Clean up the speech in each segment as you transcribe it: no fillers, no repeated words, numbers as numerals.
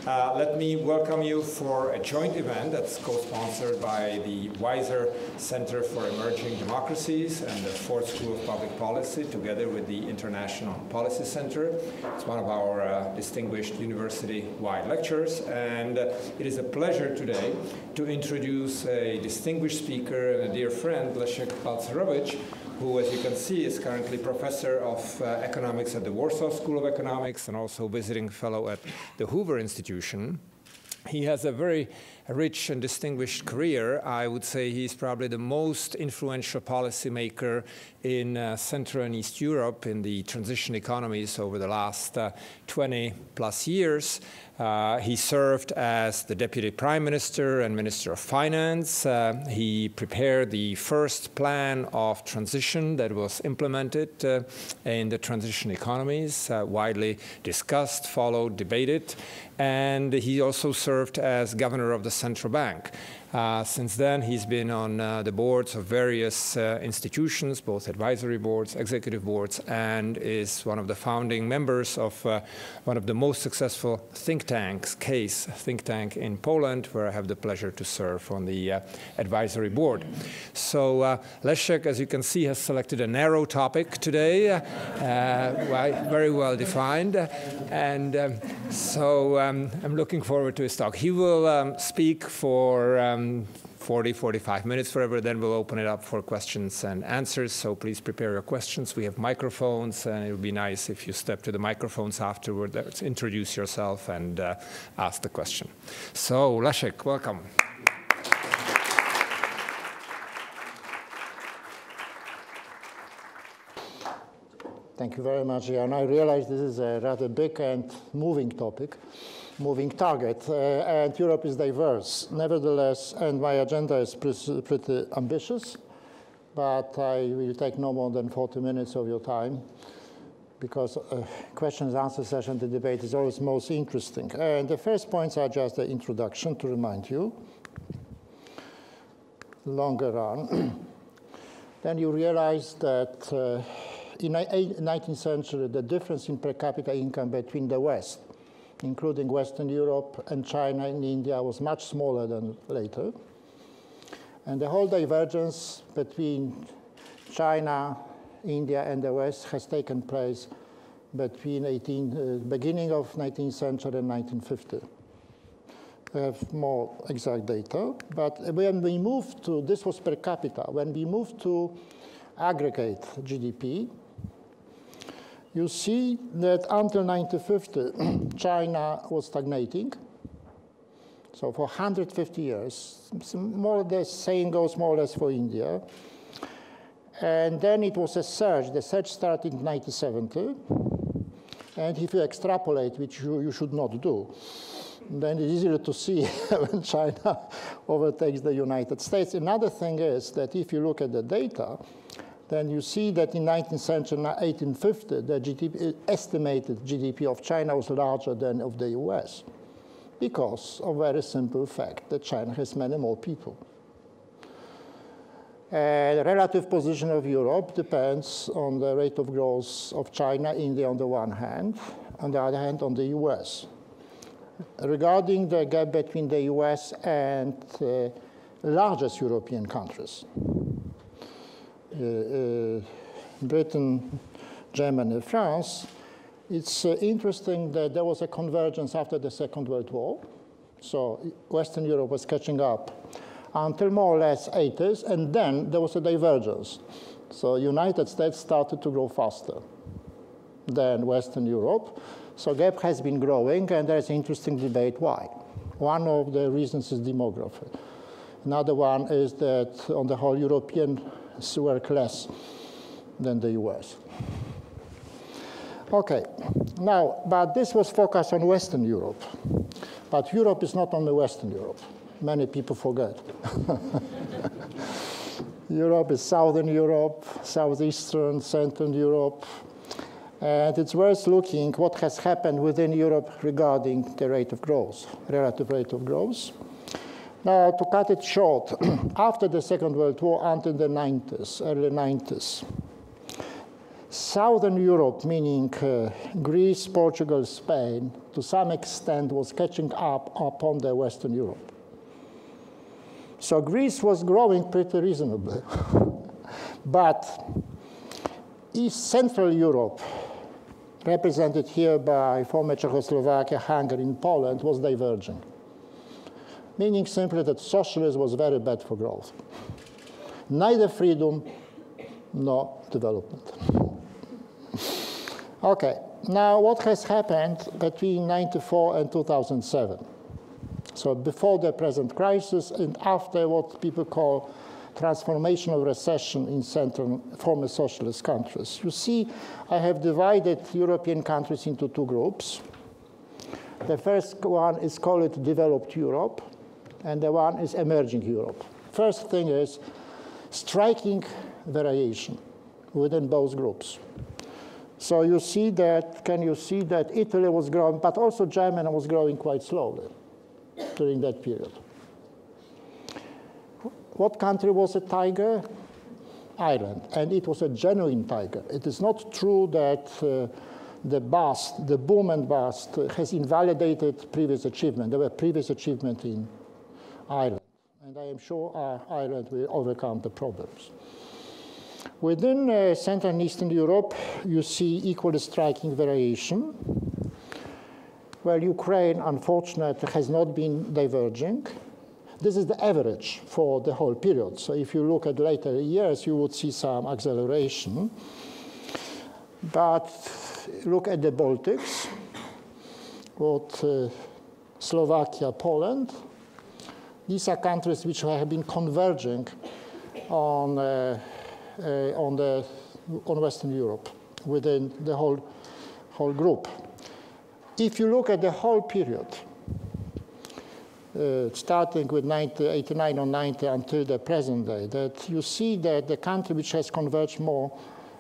Let me welcome you for a joint event that's co-sponsored by the Weiser Center for Emerging Democracies and the Ford School of Public Policy, together with the International Policy Center. It's one of our distinguished university-wide lectures, and it is a pleasure today to introduce a distinguished speaker and a dear friend, Leszek Balcerowicz, who, as you can see, is currently professor of economics at the Warsaw School of Economics and also visiting fellow at the Hoover Institution. He has a very rich and distinguished career. I would say he's probably the most influential policymaker in Central and East Europe in the transition economies over the last 20 plus years. He served as the Deputy Prime Minister and Minister of Finance. He prepared the first plan of transition that was implemented in the transition economies, widely discussed, followed, debated. And he also served as governor of the central bank. Since then, he's been on the boards of various institutions, both advisory boards, executive boards, and is one of the founding members of one of the most successful think tanks, CASE think tank in Poland, where I have the pleasure to serve on the advisory board. So Leszek, as you can see, has selected a narrow topic today, very well defined, and so I'm looking forward to his talk. He will speak for 40, 45 minutes, forever. Then we'll open it up for questions and answers. So please prepare your questions. We have microphones, and it would be nice if you step to the microphones afterward, introduce yourself, and ask the question. So, Leszek, welcome. Thank you very much, Jan. I realize this is a rather big and moving topic. Moving target, and Europe is diverse. Nevertheless, and my agenda is pretty ambitious, but I will take no more than 40 minutes of your time, because questions and answer session, the debate is always most interesting. And the first points are just the introduction to remind you. Longer run. Then you realize that in the 19th century, the difference in per capita income between the West, including Western Europe and China and India, was much smaller than later. And the whole divergence between China, India, and the West has taken place between beginning of 19th century and 1950. We have more exact data, but when we moved to, this was per capita, when we moved to aggregate GDP, you see that until 1950, China was stagnating. So for 150 years, more or less, saying goes more or less for India. And then it was a surge. The surge started in 1970. And if you extrapolate, which you should not do, then it's easier to see when China overtakes the United States. Another thing is that if you look at the data, then you see that in 19th century, 1850, the estimated GDP of China was larger than of the US, because of a very simple fact that China has many more people. The relative position of Europe depends on the rate of growth of China, India on the one hand, on the other hand on the US. Regarding the gap between the US and the largest European countries, Britain, Germany, France, it's interesting that there was a convergence after the Second World War. So Western Europe was catching up until more or less 80s, and then there was a divergence. So United States started to grow faster than Western Europe. So gap has been growing, and there's an interesting debate why. One of the reasons is demography. Another one is that on the whole, Europeans work less than the US. Okay, now, but this was focused on Western Europe. But Europe is not only Western Europe. Many people forget. Europe is Southern Europe, Southeastern, Central Europe. And it's worth looking what has happened within Europe regarding the rate of growth, relative rate of growth. Now, to cut it short, after the Second World War until the 90s, early 90s, Southern Europe, meaning Greece, Portugal, Spain, to some extent was catching up upon the Western Europe. So Greece was growing pretty reasonably. But East Central Europe, represented here by former Czechoslovakia, Hungary, and Poland, was diverging, meaning simply that socialism was very bad for growth. Neither freedom nor development. Okay, now what has happened between 1994 and 2007? So before the present crisis and after what people call transformational recession in Central former socialist countries. You see, I have divided European countries into two groups. The first one is called developed Europe, and the one is emerging Europe. First thing is striking variation within both groups. So you see that, can you see that Italy was growing, but also Germany was growing quite slowly during that period. What country was a tiger? Ireland, and it was a genuine tiger. It is not true that the boom and bust has invalidated previous achievement. There were previous achievements in Ireland, and I am sure Ireland will overcome the problems. Within Central and Eastern Europe, you see equally striking variation. Well, Ukraine, unfortunately, has not been diverging. This is the average for the whole period. So if you look at later years, you would see some acceleration. But look at the Baltics, Slovakia, Poland. These are countries which have been converging on Western Europe within the whole group. If you look at the whole period, starting with 1989 or 90 until the present day, that you see that the country which has converged more,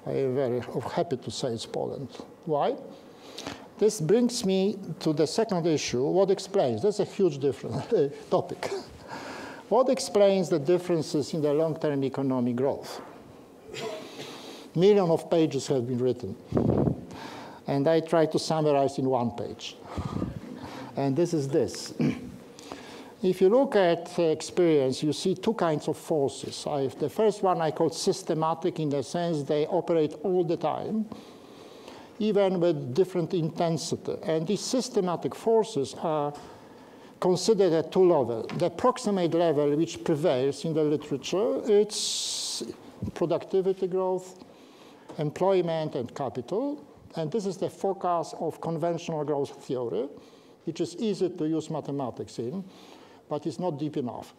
I am very happy to say, is Poland. Why? This brings me to the second issue. What explains? That's a huge different topic. What explains the differences in the long-term economic growth? Millions of pages have been written, and I try to summarize in one page. And this is this. If you look at experience, you see two kinds of forces. The first one I call systematic in the sense they operate all the time, even with different intensity. And these systematic forces are considered at two levels. The approximate level which prevails in the literature, it's productivity growth, employment, and capital. And this is the focus of conventional growth theory, which is easy to use mathematics in, but it's not deep enough.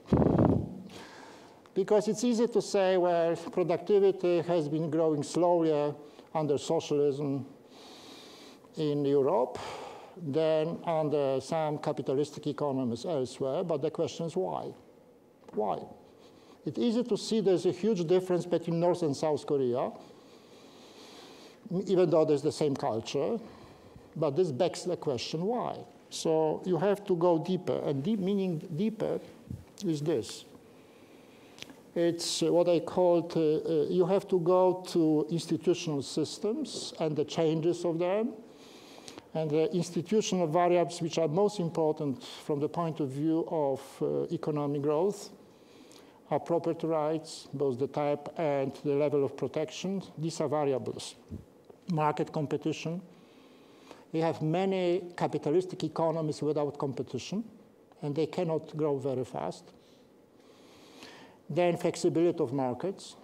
Because it's easy to say, well, productivity has been growing slowly under socialism in Europe than under some capitalistic economies elsewhere, but the question is why? Why? It's easy to see there's a huge difference between North and South Korea, even though there's the same culture, but this begs the question, why? So you have to go deeper, and meaning deeper is this. It's what I call, you have to go to institutional systems and the changes of them, and the institutional variables which are most important from the point of view of economic growth are property rights, both the type and the level of protection. These are variables. Market competition. We have many capitalistic economies without competition, and they cannot grow very fast. Then flexibility of markets,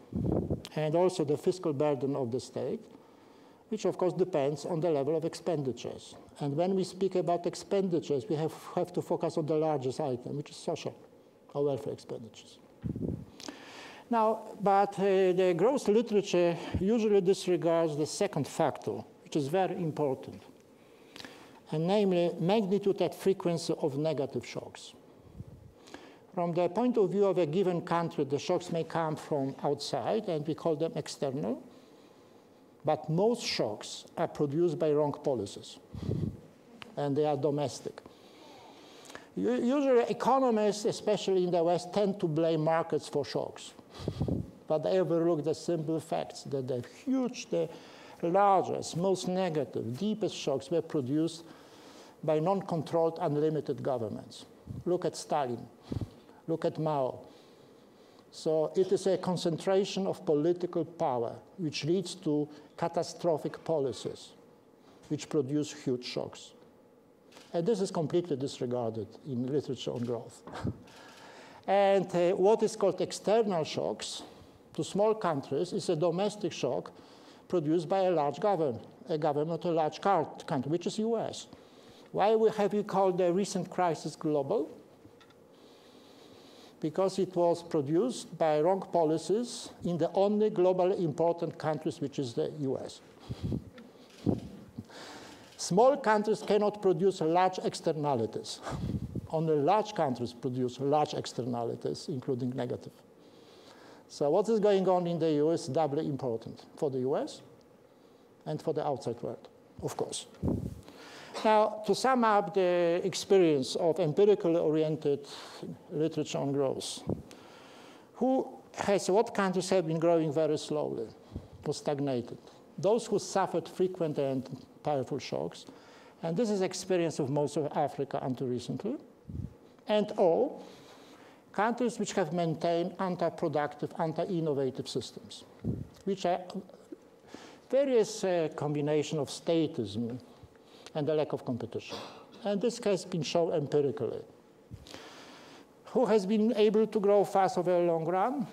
and also the fiscal burden of the state, which of course depends on the level of expenditures. And when we speak about expenditures, we have to focus on the largest item, which is social or welfare expenditures. Now, but the growth literature usually disregards the second factor, which is very important, and namely magnitude and frequency of negative shocks. From the point of view of a given country, the shocks may come from outside, and we call them external, but most shocks are produced by wrong policies, and they are domestic. Usually economists, especially in the West, tend to blame markets for shocks, but they overlook the simple facts that the largest, most negative, deepest shocks were produced by non-controlled, unlimited governments. Look at Stalin. Look at Mao. So it is a concentration of political power which leads to catastrophic policies which produce huge shocks. And this is completely disregarded in literature on growth. And what is called external shocks to small countries is a domestic shock produced by a large government, a government of a large country, which is US. Why have we called the recent crisis global? Because it was produced by wrong policies in the only globally important countries, which is the US. Small countries cannot produce large externalities. Only large countries produce large externalities, including negative. So what is going on in the US is doubly important for the US and for the outside world, of course. Now, to sum up the experience of empirically oriented literature on growth, what countries have been growing very slowly or stagnated? Those who suffered frequent and powerful shocks, and this is experience of most of Africa until recently, and all countries which have maintained anti-productive, anti-innovative systems, which are various combination of statism and the lack of competition. And this has been shown empirically. Who has been able to grow fast over a long run?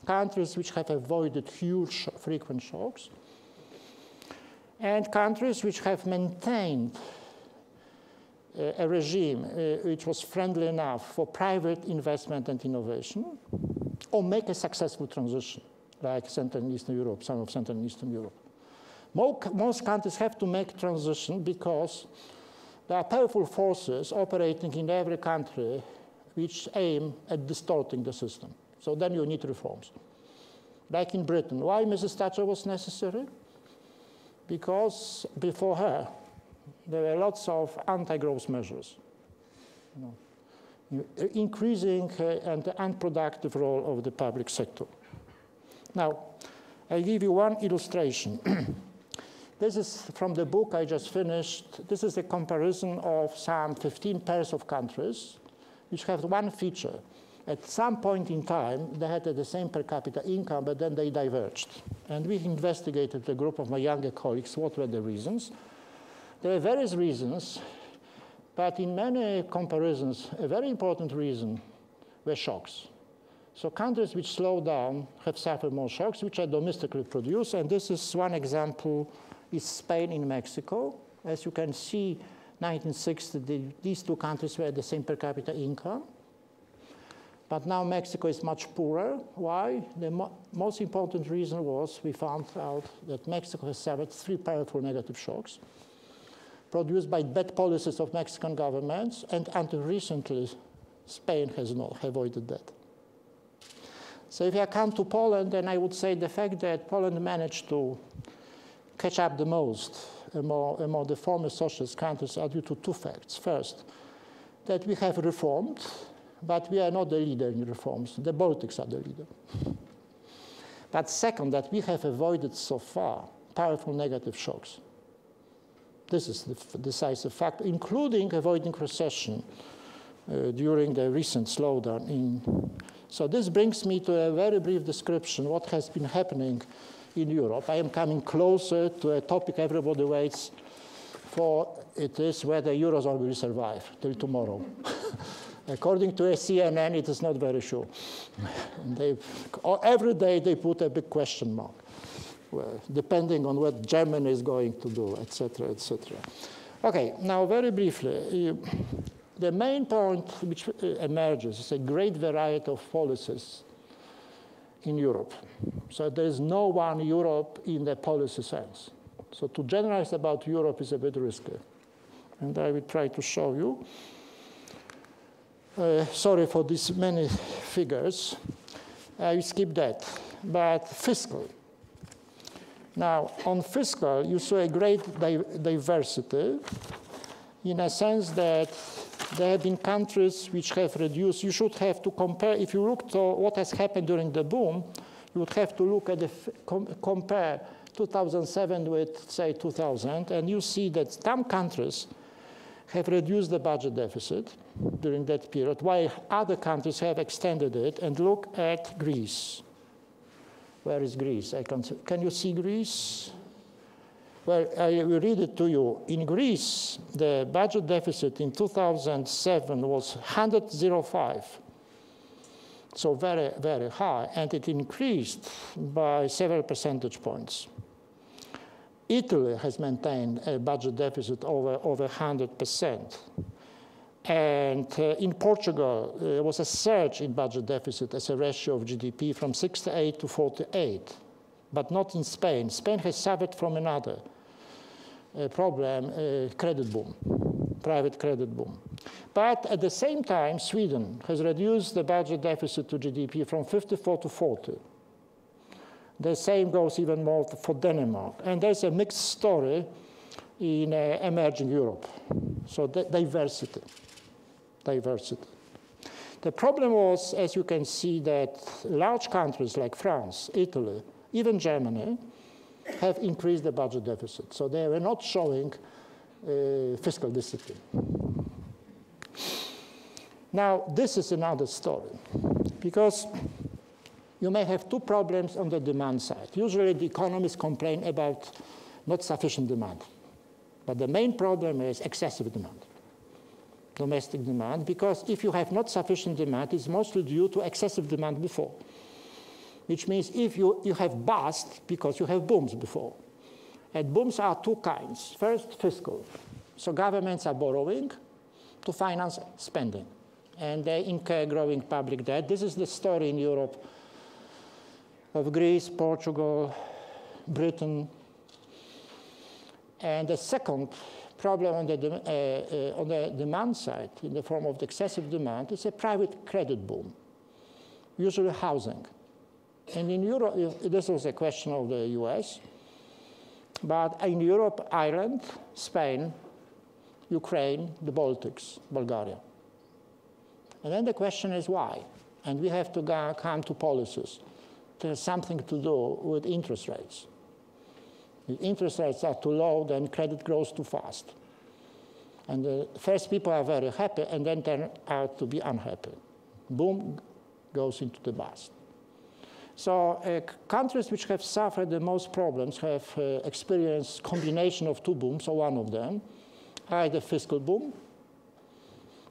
Countries which have avoided huge frequent shocks, and countries which have maintained a regime which was friendly enough for private investment and innovation, or make a successful transition, like Central and Eastern Europe, some of Central and Eastern Europe. Most countries have to make transition because there are powerful forces operating in every country which aim at distorting the system. So then you need reforms. Like in Britain. Why Mrs. Thatcher was necessary? Because before her, there were lots of anti-growth measures, increasing and the unproductive role of the public sector. Now, I'll give you one illustration. This is from the book I just finished. This is a comparison of some 15 pairs of countries which have one feature. At some point in time, they had the same per capita income, but then they diverged. And we investigated a group of my younger colleagues, what were the reasons. There are various reasons, but in many comparisons, a very important reason were shocks. So countries which slow down have suffered more shocks, which are domestically produced, and this is one example is Spain and Mexico. As you can see, 1960, these two countries were the same per capita income. But now Mexico is much poorer. Why? The most important reason was we found out that Mexico has suffered 3 powerful negative shocks produced by bad policies of Mexican governments, and until recently, Spain has not avoided that. So if I come to Poland, then I would say the fact that Poland managed to catch up the most among the former socialist countries are due to 2 facts. First, that we have reformed, but we are not the leader in reforms. The Baltics are the leader. But second, that we have avoided so far powerful negative shocks. This is the decisive fact, including avoiding recession during the recent slowdown. So this brings me to a very brief description of what has been happening in Europe. I am coming closer to a topic everybody waits for. It is whether Eurozone will survive till tomorrow. According to a CNN, it is not very sure. Every day they put a big question mark, depending on what Germany is going to do, et cetera, et cetera. Okay, now very briefly, the main point which emerges is a great variety of policies in Europe. So there is no one Europe in the policy sense. So to generalize about Europe is a bit risky. And I will try to show you. Sorry for these many figures. I will skip that. But fiscal. Now, on fiscal, you saw a great diversity in a sense that there have been countries which have reduced. You should have to compare. If you look to what has happened during the boom, you would have to look at compare 2007 with, say, 2000, and you see that some countries have reduced the budget deficit during that period, while other countries have extended it. And look at Greece. Where is Greece? Can you see Greece? Well, I will read it to you. In Greece, the budget deficit in 2007 was 105. So very, very high, and it increased by several percentage points. Italy has maintained a budget deficit over 100%. And in Portugal, there was a surge in budget deficit as a ratio of GDP from 68 to 48, but not in Spain. Spain has suffered from another problem, credit boom, private credit boom. But at the same time, Sweden has reduced the budget deficit to GDP from 54 to 40. The same goes even more for Denmark. And there's a mixed story in emerging Europe. So diversity. The problem was, as you can see, that large countries like France, Italy, even Germany, have increased the budget deficit. So they were not showing fiscal discipline. Now, this is another story, because you may have two problems on the demand side. Usually, the economists complain about not sufficient demand. But the main problem is excessive demand, domestic demand, because if you have not sufficient demand, it's mostly due to excessive demand before, which means if you have bust because you have booms before. And booms are two kinds. First, fiscal. So governments are borrowing to finance spending, and they incur growing public debt. This is the story in Europe of Greece, Portugal, Britain. And the second problem on the demand side, in the form of the excessive demand, is a private credit boom, usually housing. And in Europe, this was a question of the US, but in Europe, Ireland, Spain, Ukraine, the Baltics, Bulgaria. And then the question is why? And we have to come to policies. There's something to do with interest rates. If interest rates are too low, then credit grows too fast. And first people are very happy and then turn out to be unhappy. Boom goes into the bust. So countries which have suffered the most problems have experienced combination of two booms, or one of them, either fiscal boom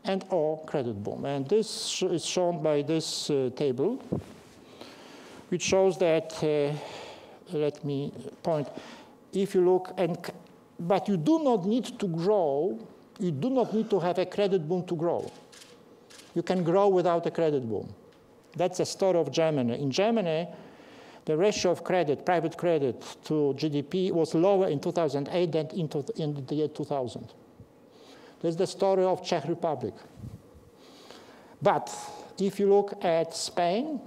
and or credit boom. And this is shown by this table, which shows that, let me point, if you look, but you do not need to grow, you do not need to have a credit boom to grow. You can grow without a credit boom. That's a story of Germany. In Germany, the ratio of credit, private credit to GDP was lower in 2008 than in the year 2000. That's the story of Czech Republic. But if you look at Spain,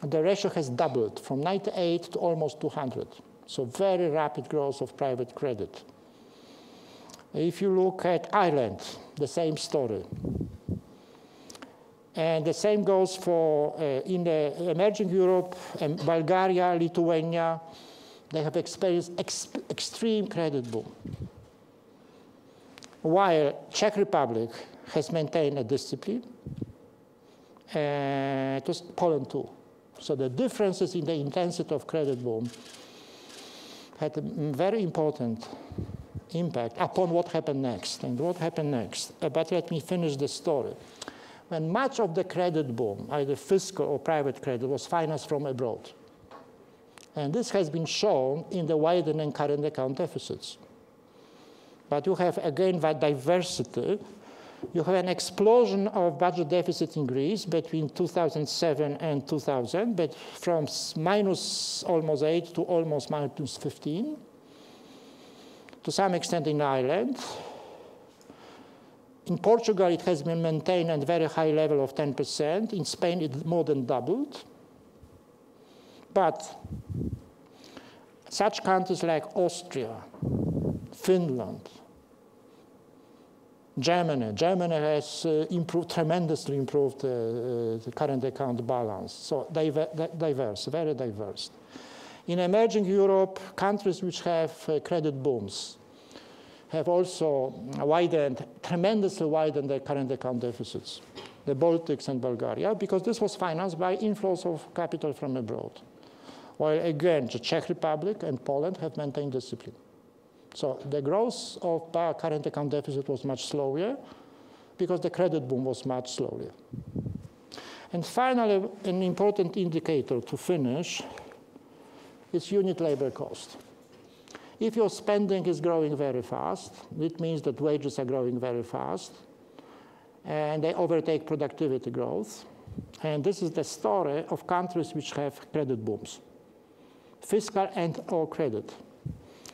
the ratio has doubled from 98 to almost 200. So very rapid growth of private credit. If you look at Ireland, the same story. And the same goes for in the emerging Europe, Bulgaria, Lithuania, they have experienced extreme credit boom. While Czech Republic has maintained a discipline, it was Poland too. So the differences in the intensity of credit boom had a very important impact upon what happened next. And what happened next? But let me finish the story. When much of the credit boom, either fiscal or private credit, was financed from abroad. And this has been shown in the widening current account deficits. But you have, again, that diversity. You have an explosion of budget deficit in Greece between 2007 and 2000, but from minus almost 8 to almost minus 15. To some extent in Ireland. In Portugal, it has been maintained at a very high level of 10%. In Spain, it more than doubled. But such countries like Austria, Finland, Germany has tremendously improved the current account balance. So diverse, very diverse. In emerging Europe, countries which have credit booms have also tremendously widened their current account deficits, the Baltics and Bulgaria, because this was financed by inflows of capital from abroad. While again, the Czech Republic and Poland have maintained discipline. So the growth of current account deficit was much slower because the credit boom was much slower. And finally, an important indicator to finish is unit labor cost. If your spending is growing very fast, it means that wages are growing very fast, and they overtake productivity growth. And this is the story of countries which have credit booms, fiscal and/or credit.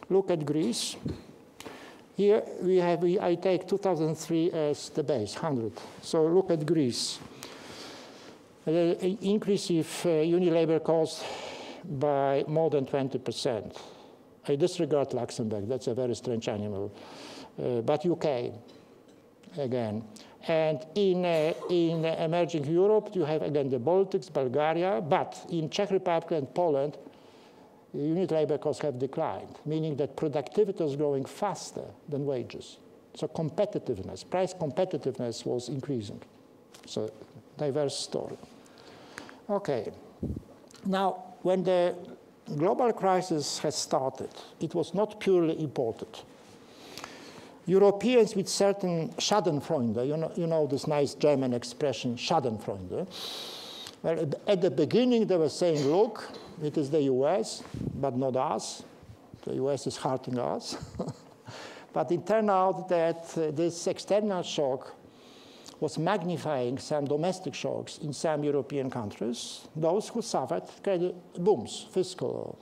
Look at Greece. Here I take 2003 as the base, 100. So look at Greece. Increase of unit labor cost by more than 20%. I disregard Luxembourg. That's a very strange animal. But UK, again. And in emerging Europe, you have, again, the Baltics, Bulgaria. But in Czech Republic and Poland, unit labor costs have declined, meaning that productivity is growing faster than wages. So competitiveness, price competitiveness was increasing. So diverse story. Okay. Now, when the global crisis has started, it was not purely imported. Europeans with certain Schadenfreude, you know this nice German expression, Schadenfreude. Well, at the beginning, they were saying, look, it is the US, but not us. The US is hurting us. But it turned out that this external shock was magnifying some domestic shocks in some European countries, those who suffered credit booms, fiscal.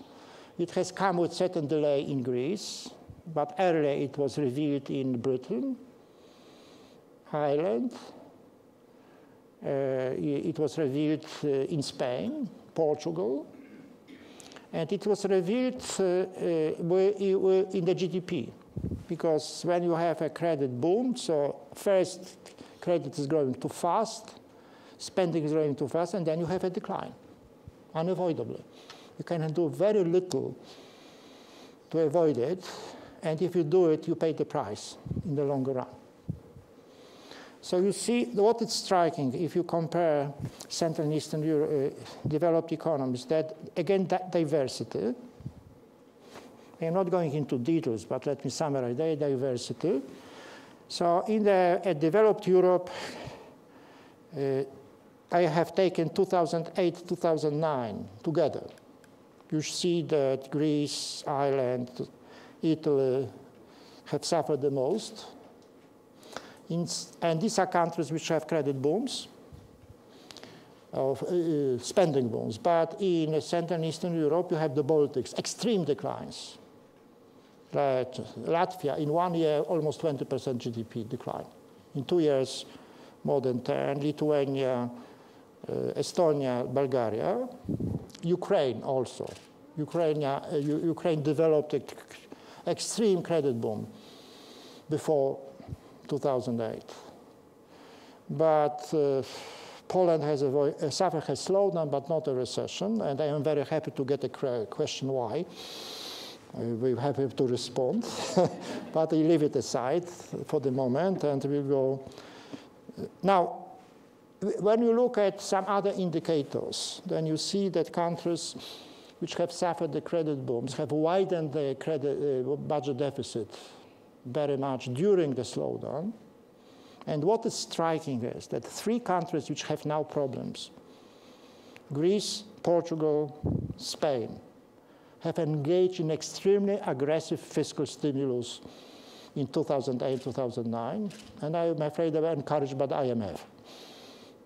It has come with certain delay in Greece, but earlier it was revealed in Britain, Ireland, it was revealed in Spain, Portugal, and it was revealed in the GDP, because when you have a credit boom, so first credit is growing too fast, spending is growing too fast, and then you have a decline, unavoidably. You can do very little to avoid it, and if you do it, you pay the price in the longer run. So you see what is striking if you compare Central and Eastern Europe, developed economies, that again, that diversity. I'm not going into details, but let me summarize the diversity. So in the developed Europe, I have taken 2008, 2009 together. You see that Greece, Ireland, Italy have suffered the most. And these are countries which have credit booms, spending booms. But in Central and Eastern Europe, you have the Baltics, extreme declines. Like Latvia, in 1 year, almost 20% GDP decline. In 2 years, more than 10. Lithuania, Estonia, Bulgaria. Ukraine also. Ukraine developed an extreme credit boom before 2008. But Poland has suffered a slowdown, but not a recession. And I am very happy to get a question why. We're happy to respond. But I leave it aside for the moment, and we'll go. Now, when you look at some other indicators, then you see that countries which have suffered the credit booms have widened the credit budget deficit very much during the slowdown. And what is striking is that 3 countries which have now problems, Greece, Portugal, Spain, have engaged in extremely aggressive fiscal stimulus in 2008, 2009. And I am afraid they were encouraged by the IMF,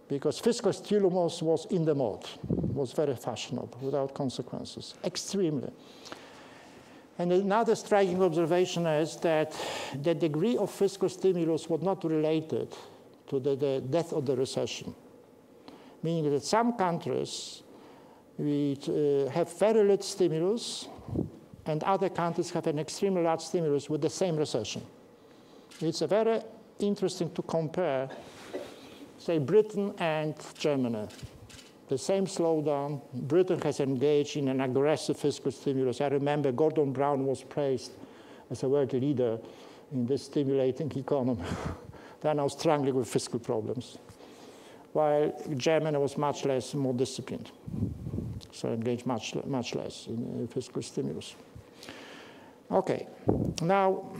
because fiscal stimulus was in the mode, was very fashionable, without consequences, extremely. And another striking observation is that the degree of fiscal stimulus was not related to the depth of the recession, meaning that some countries have very little stimulus, and other countries have an extremely large stimulus with the same recession. It's very interesting to compare, say, Britain and Germany, the same slowdown. Britain has engaged in an aggressive fiscal stimulus. I remember Gordon Brown was praised as a world leader in this stimulating economy. They are now struggling with fiscal problems, while Germany was much more disciplined. So engaged much less in fiscal stimulus. Okay, now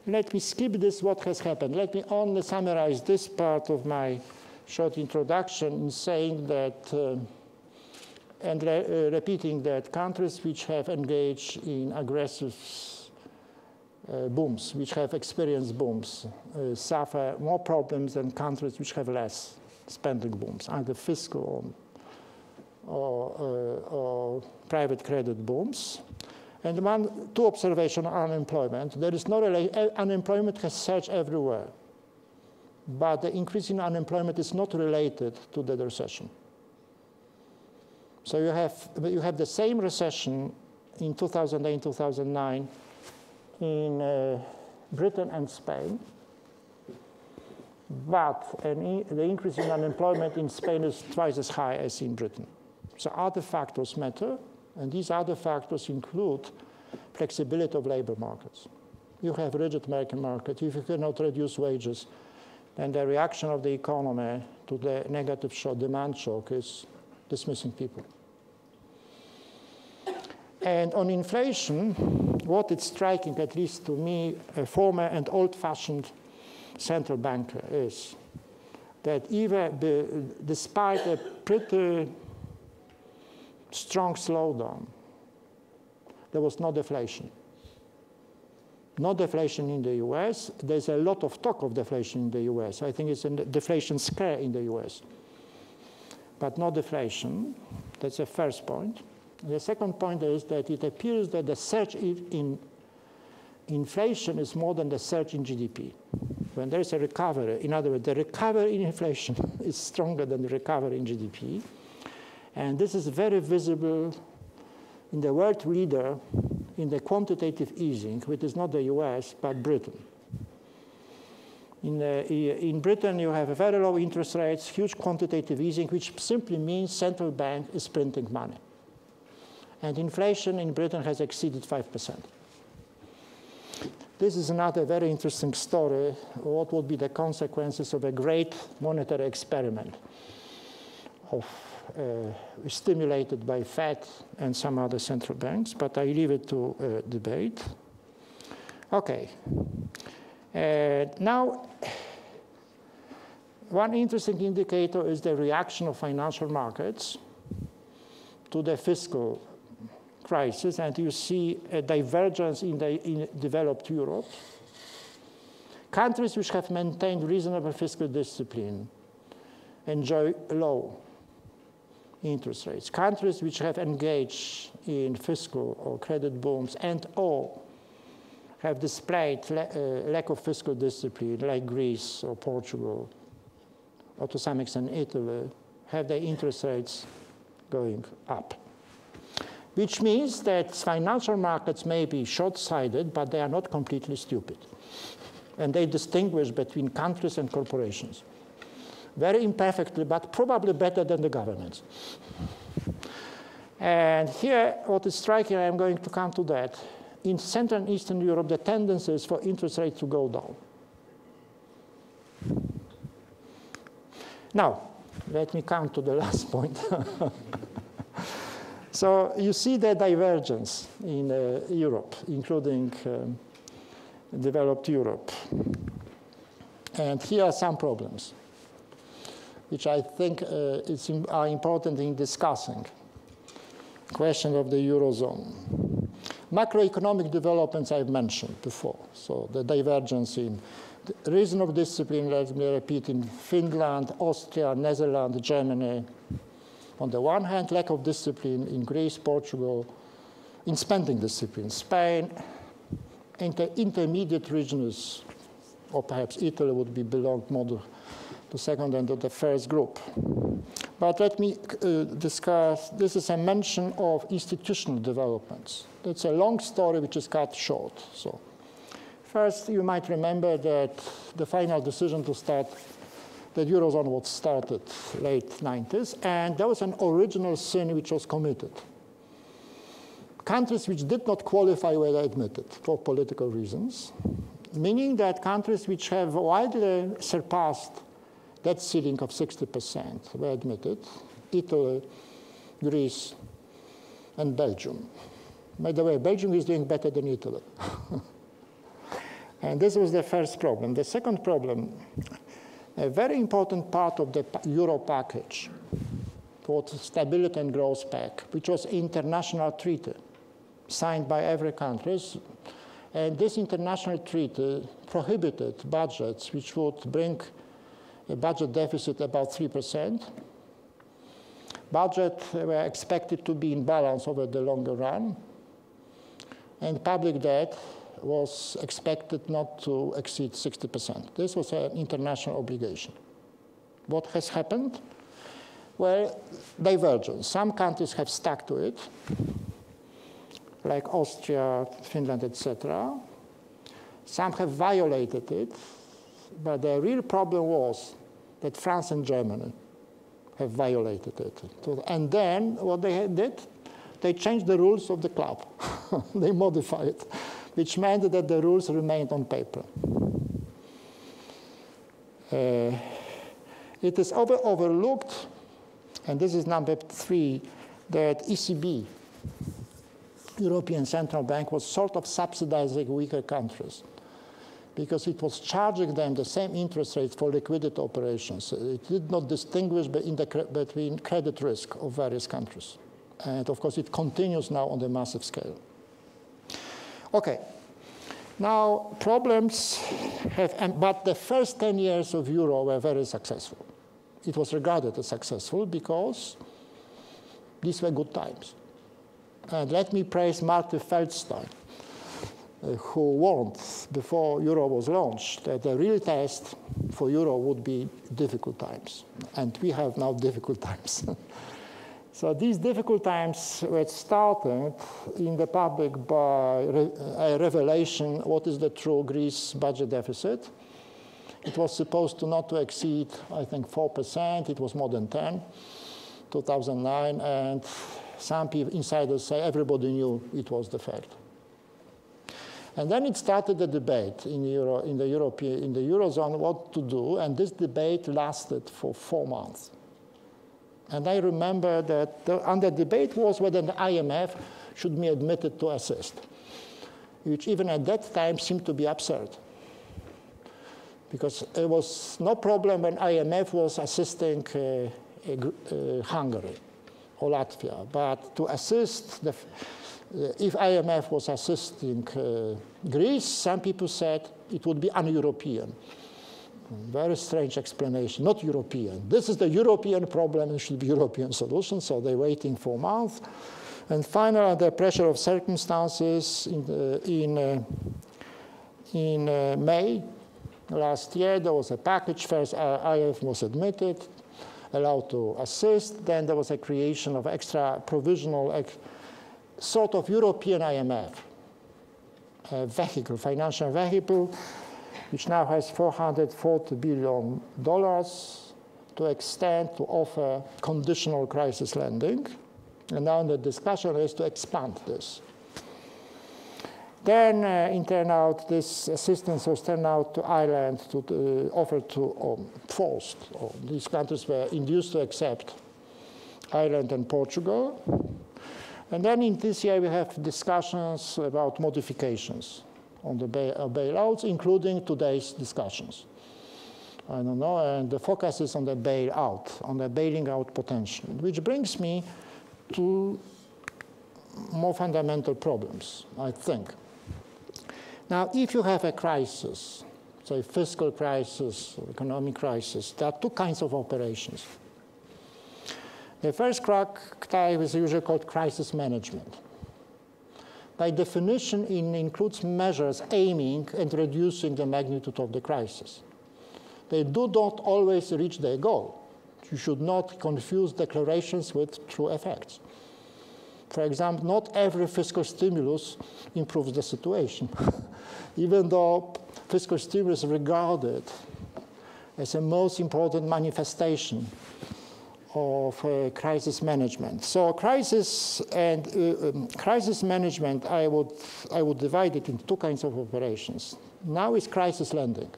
let me skip this, what has happened. Let me only summarize this part of my short introduction in saying that, repeating that countries which have engaged in aggressive booms, which have experienced booms, suffer more problems than countries which have less spending booms, either fiscal or private credit booms. And two observations on unemployment. There is no unemployment has surged everywhere, but the increase in unemployment is not related to the recession. So you have the same recession in 2008, 2009 in Britain and Spain, but the increase in unemployment in Spain is twice as high as in Britain. So other factors matter, and these other factors include flexibility of labor markets. You have a rigid American market. If you cannot reduce wages, then the reaction of the economy to the negative shock, demand shock, is dismissing people. And on inflation, what is striking, at least to me, a former and old-fashioned central banker, is that even despite a pretty strong slowdown, there was no deflation. No deflation in the US. There's a lot of talk of deflation in the US. I think it's a deflation scare in the US. But no deflation. That's the first point. The second point is that it appears that the surge in inflation is more than the surge in GDP. When there's a recovery, in other words, the recovery in inflation is stronger than the recovery in GDP. And this is very visible in the world leader in the quantitative easing, which is not the US, but Britain. In Britain, you have a very low interest rates, huge quantitative easing, which simply means central bank is printing money. And inflation in Britain has exceeded 5%. This is another very interesting story. What would be the consequences of a great monetary experiment stimulated by Fed and some other central banks, but I leave it to debate. Okay. Now, one interesting indicator is the reaction of financial markets to the fiscal crisis, and you see a divergence in developed Europe. Countries which have maintained reasonable fiscal discipline enjoy low interest rates. Countries which have engaged in fiscal or credit booms and or have displayed lack of fiscal discipline, like Greece or Portugal, or to some extent Italy, have their interest rates going up. Which means that financial markets may be short-sighted, but they are not completely stupid. And they distinguish between countries and corporations. Very imperfectly, but probably better than the governments. And here, what is striking, I'm going to come to that. In Central and Eastern Europe, the tendency is for interest rates to go down. Now, let me come to the last point. So you see the divergence in Europe, including developed Europe. And here are some problems, which I think are important in discussing the question of the Eurozone. Macroeconomic developments I've mentioned before. So the divergence in the reason of discipline, let me repeat, in Finland, Austria, Netherlands, Germany. On the one hand, lack of discipline in Greece, Portugal, in spending discipline, Spain, intermediate regions, or perhaps Italy would be belonged more to the second and to the first group. But let me discuss, this is a mention of institutional developments. It's a long story which is cut short. So first, you might remember that the final decision to start the Eurozone was started late 90s, and there was an original sin which was committed. Countries which did not qualify were admitted for political reasons, meaning that countries which have widely surpassed that ceiling of 60% were admitted: Italy, Greece, and Belgium. By the way, Belgium is doing better than Italy. And this was the first problem. The second problem, a very important part of the Euro package, was the Stability and Growth Pact, which was an international treaty signed by every country. And this international treaty prohibited budgets which would bring a budget deficit about 3%. Budgets were expected to be in balance over the longer run. And public debt was expected not to exceed 60%. This was an international obligation. What has happened? Well, divergence. Some countries have stuck to it, like Austria, Finland, etc. Some have violated it, but the real problem was that France and Germany have violated it. And then what they did, they changed the rules of the club. They modified it, which meant that the rules remained on paper. It is overlooked, and this is number 3, that ECB, European Central Bank, was sort of subsidizing weaker countries because it was charging them the same interest rates for liquidity operations. It did not distinguish between credit risk of various countries. And of course, it continues now on the massive scale. Okay. Now, problems have, but the first 10 years of Euro were very successful. It was regarded as successful because these were good times. And let me praise Marty Feldstein, who warned before Euro was launched that the real test for Euro would be difficult times. And we have now difficult times. So these difficult times were started in the public by a revelation: what is the true Greece budget deficit? It was supposed to not to exceed, I think, 4%. It was more than 10, 2009. And some people, insiders say everybody knew it was the fact. And then it started a debate in the Eurozone what to do. And this debate lasted for 4 months. And I remember that the debate was whether the IMF should be admitted to assist, which even at that time seemed to be absurd. Because it was no problem when IMF was assisting Hungary or Latvia. But to assist, if IMF was assisting Greece, some people said it would be un-European. Very strange explanation, not European. This is the European problem, it should be European solution, so they're waiting for months. And finally, under pressure of circumstances, in May last year, there was a package. First, IMF was admitted, allowed to assist. Then there was a creation of extra provisional, sort of European IMF, a vehicle, financial vehicle, which now has $440 billion to extend, to offer conditional crisis lending. And now the discussion is to expand this. Then this assistance was turned out to Ireland to offer to forced, or these countries were induced to accept Ireland and Portugal. And then in this year we have discussions about modifications on the bailouts, including today's discussions. I don't know, and the focus is on the bailout, on the bailing out potential, which brings me to more fundamental problems, I think. Now, if you have a crisis, say fiscal crisis, or economic crisis, there are 2 kinds of operations. The first type is usually called crisis management. By definition, it includes measures aiming at reducing the magnitude of the crisis. They do not always reach their goal. You should not confuse declarations with true effects. For example, not every fiscal stimulus improves the situation, even though fiscal stimulus is regarded as a most important manifestation of crisis management. So crisis management, I would divide it into two kinds of operations. Now is crisis lending.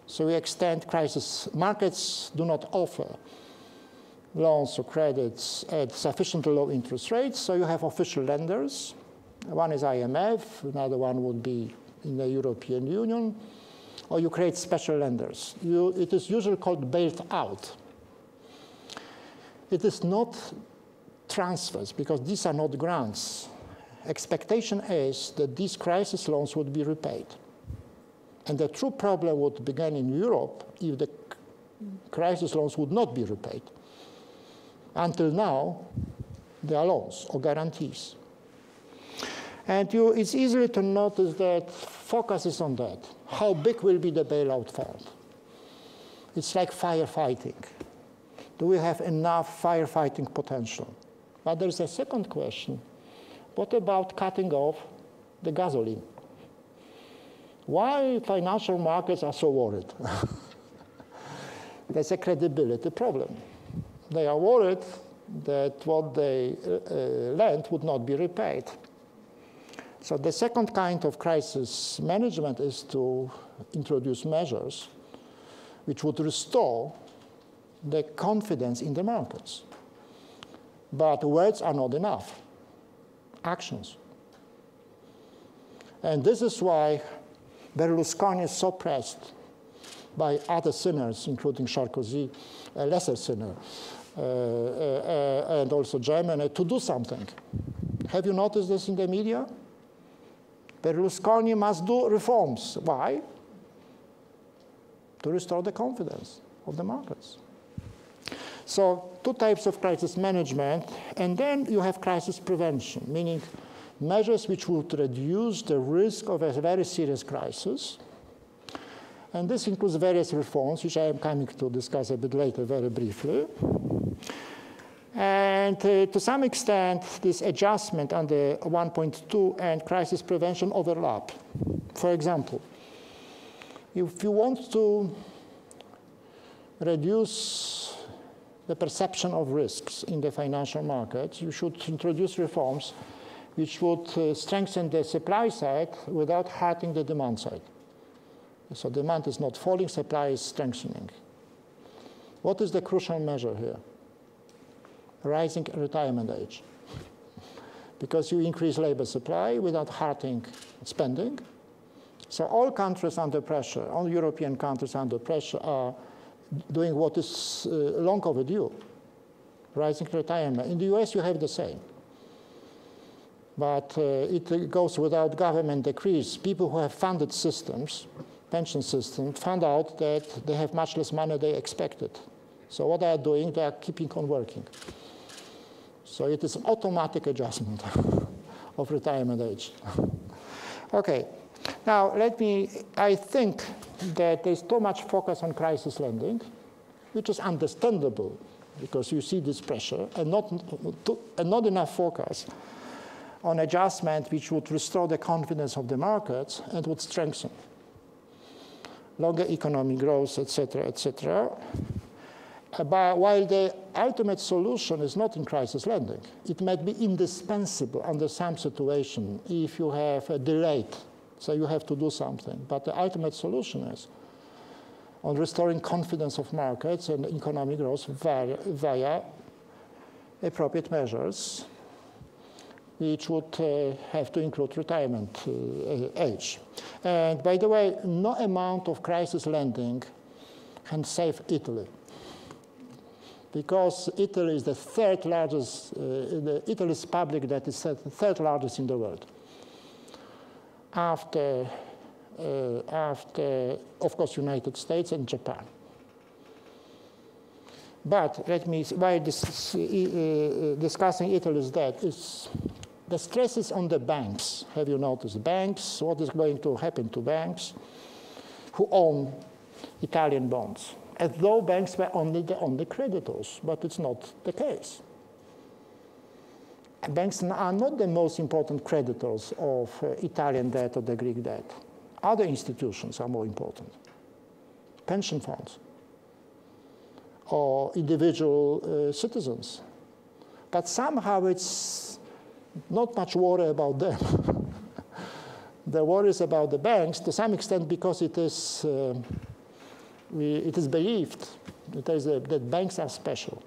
So we extend crisis. Markets do not offer loans or credits at sufficiently low interest rates, so you have official lenders. One is IMF, another one would be in the European Union, or you create special lenders. It is usually called bailed out. It is not transfers, because these are not grants. Expectation is that these crisis loans would be repaid. And the true problem would begin in Europe if the crisis loans would not be repaid. Until now, they are loans or guarantees. And it's easy to notice that focus is on that. How big will be the bailout fund? It's like firefighting. Do we have enough firefighting potential? But there's a second question. What about cutting off the gasoline? Why financial markets are so worried? There's a credibility problem. They are worried that what they lent would not be repaid. So the second kind of crisis management is to introduce measures which would restore the confidence in the markets. But words are not enough. Actions. And this is why Berlusconi is so pressed by other sinners, including Sarkozy, a lesser sinner, and also Germany, to do something. Have you noticed this in the media? Berlusconi must do reforms. Why? To restore the confidence of the markets. So two types of crisis management, and then you have crisis prevention, meaning measures which would reduce the risk of a very serious crisis. And this includes various reforms, which I am coming to discuss a bit later very briefly. And to some extent, this adjustment under 1.2 and crisis prevention overlap. For example, if you want to reduce the perception of risks in the financial markets, you should introduce reforms which would strengthen the supply side without hurting the demand side. So demand is not falling, supply is strengthening. What is the crucial measure here? Rising retirement age. Because you increase labor supply without hurting spending. So all countries under pressure, all European countries under pressure are doing what is long overdue, rising retirement. In the US, you have the same. But it goes without government decrees. People who have funded systems, pension systems, found out that they have much less money than they expected. So what they are doing, they are keeping on working. So it is an automatic adjustment of retirement age. Okay, now I think that there's too much focus on crisis lending, which is understandable because you see this pressure, and not enough focus on adjustment which would restore the confidence of the markets and would strengthen longer economic growth, etc., etc. But while the ultimate solution is not in crisis lending, it might be indispensable under some situation if you have a delayed, so you have to do something. But the ultimate solution is on restoring confidence of markets and economic growth via appropriate measures, which would have to include retirement age. And by the way, no amount of crisis lending can save Italy, because Italy is the third largest, Italy's public debt is the third largest in the world. After, of course, United States and Japan. But let me, while discussing Italy's debt, the stress is on the banks. Have you noticed? Banks, what is going to happen to banks who own Italian bonds? As though banks were only the only creditors, but it's not the case. Banks are not the most important creditors of Italian debt or the Greek debt. Other institutions are more important. pension funds or individual citizens. But somehow it's not much worry about them. The worry is about the banks to some extent because it is believed that banks are special.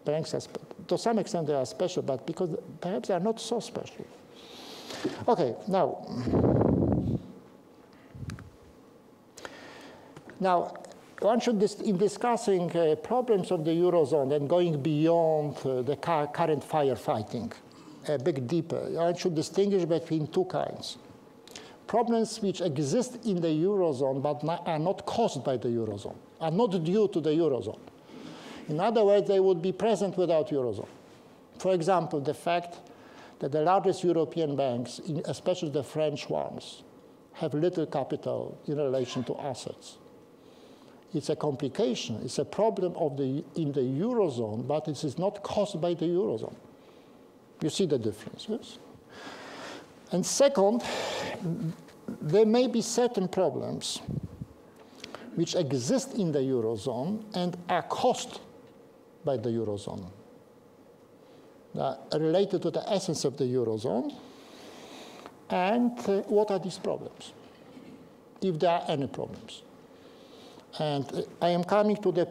Banks are to some extent they are special, but because perhaps they are not so special. Okay, now one should, in discussing problems of the Eurozone and going beyond the current firefighting, a bit deeper, one should distinguish between two kinds. Problems which exist in the Eurozone but are not caused by the Eurozone, are not due to the Eurozone. In other words, they would be present without Eurozone. For example, the fact that the largest European banks, especially the French ones, have little capital in relation to assets. It's a complication. It's a problem in the Eurozone, but it is not caused by the Eurozone. You see the difference, yes? And second, there may be certain problems which exist in the Eurozone and are caused by the Eurozone, related to the essence of the Eurozone. And what are these problems, if there are any problems? And I am coming to the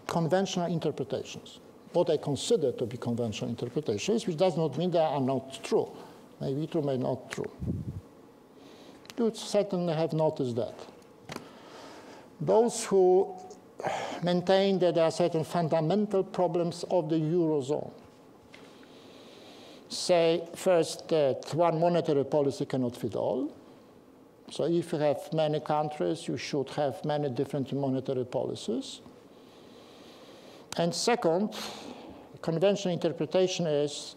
conventional interpretations, what I consider to be conventional interpretations, which does not mean they are not true. Maybe true, may not true. You certainly have noticed that. Those who maintain that there are certain fundamental problems of the Eurozone say first that one monetary policy cannot fit all. So if you have many countries, you should have many different monetary policies. And second, conventional interpretation is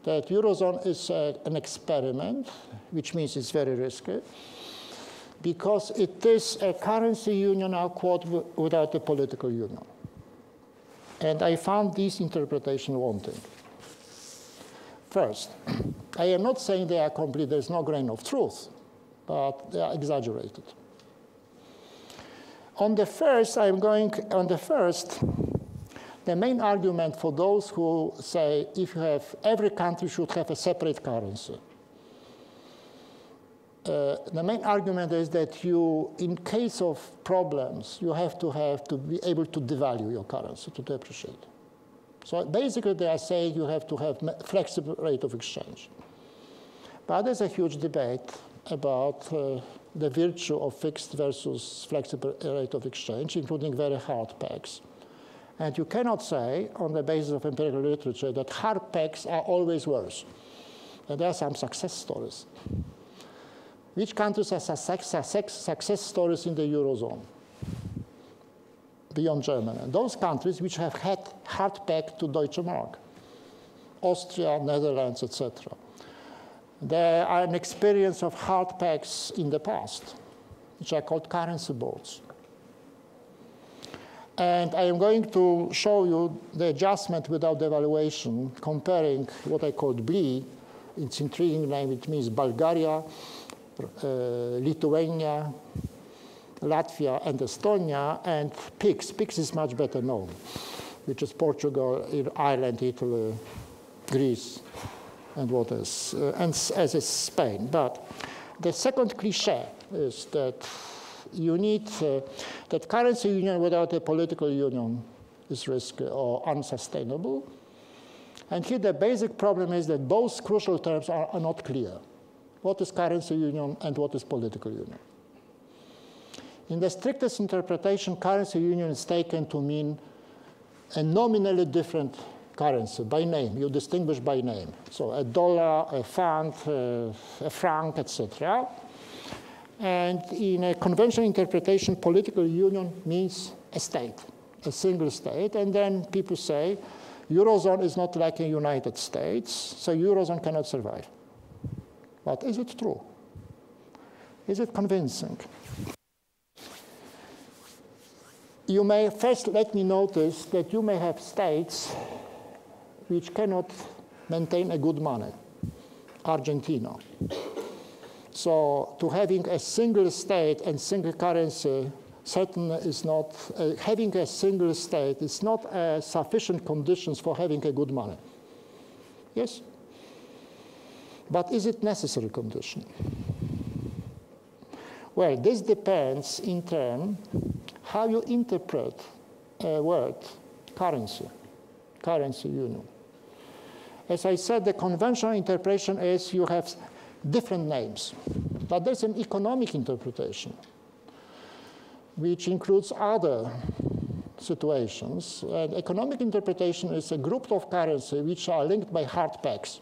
that Eurozone is an experiment, which means it's very risky, because it is a currency union, I'll quote, without a political union. And I found this interpretation wanting. First, I am not saying they are complete, there's no grain of truth, but they are exaggerated. On the first, the main argument for those who say every country should have a separate currency. The main argument is that in case of problems, you have to be able to devalue your currency, to depreciate. So basically, they are saying you have to have flexible rate of exchange. But there's a huge debate about the virtue of fixed versus flexible rate of exchange, including very hard pegs. And you cannot say, on the basis of empirical literature, that hard pegs are always worse. And there are some success stories. Which countries are success stories in the Eurozone, beyond Germany? Those countries which have had hard peg to Deutsche Mark, Austria, Netherlands, etc. There are an experience of hard pegs in the past, which are called currency boards. And I am going to show you the adjustment without devaluation, comparing what I called BLE. It's intriguing name. It means Bulgaria, Lithuania, Latvia, and Estonia, and PIIGS. PIIGS is much better known, which is Portugal, Ireland, Italy, Greece, and what else, and as is Spain. But the second cliché is that you need that currency union without a political union is risky or unsustainable. And here the basic problem is that both crucial terms are not clear. What is currency union and what is political union? In the strictest interpretation, currency union is taken to mean a nominally different currency by name. You distinguish by name. So a dollar, a pound, a franc, etc. And in a conventional interpretation, political union means a state, a single state. And then people say, Eurozone is not like a United States, so Eurozone cannot survive. But is it true? Is it convincing? You may first let me notice that you may have states which cannot maintain a good money. Argentina. So to having a single state and single currency certain is not, having a single state is not sufficient conditions for having a good money. Yes? But is it necessary condition? Well, this depends in turn how you interpret a word, currency union. As I said, the conventional interpretation is you have different names. But there's an economic interpretation, which includes other situations. And economic interpretation is a group of currencies which are linked by hard pegs.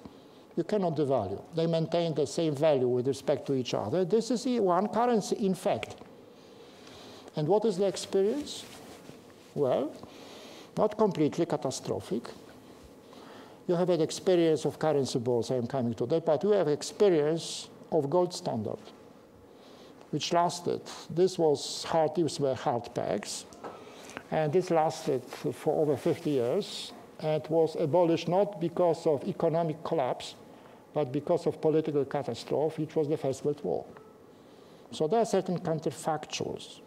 You cannot devalue. They maintain the same value with respect to each other. This is one currency, in fact. And what is the experience? Well, not completely catastrophic. You have an experience of currency balls, I am coming to that, but you have experience of gold standard, which lasted. These were hard pegs, and this lasted for over 50 years, and was abolished not because of economic collapse, but because of political catastrophe, which was the First World War. So there are certain counterfactuals.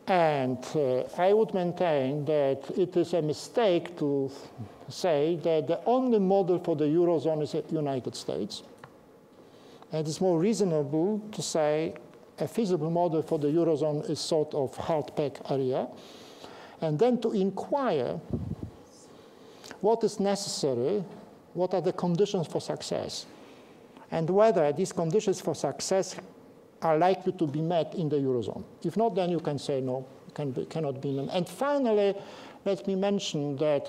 And I would maintain that it is a mistake to say that the only model for the Eurozone is the United States. And it's more reasonable to say a feasible model for the Eurozone is sort of hard peg area. And then to inquire what is necessary, what are the conditions for success, and whether these conditions for success are likely to be met in the Eurozone. If not, then you can say no, cannot be met. And finally, let me mention that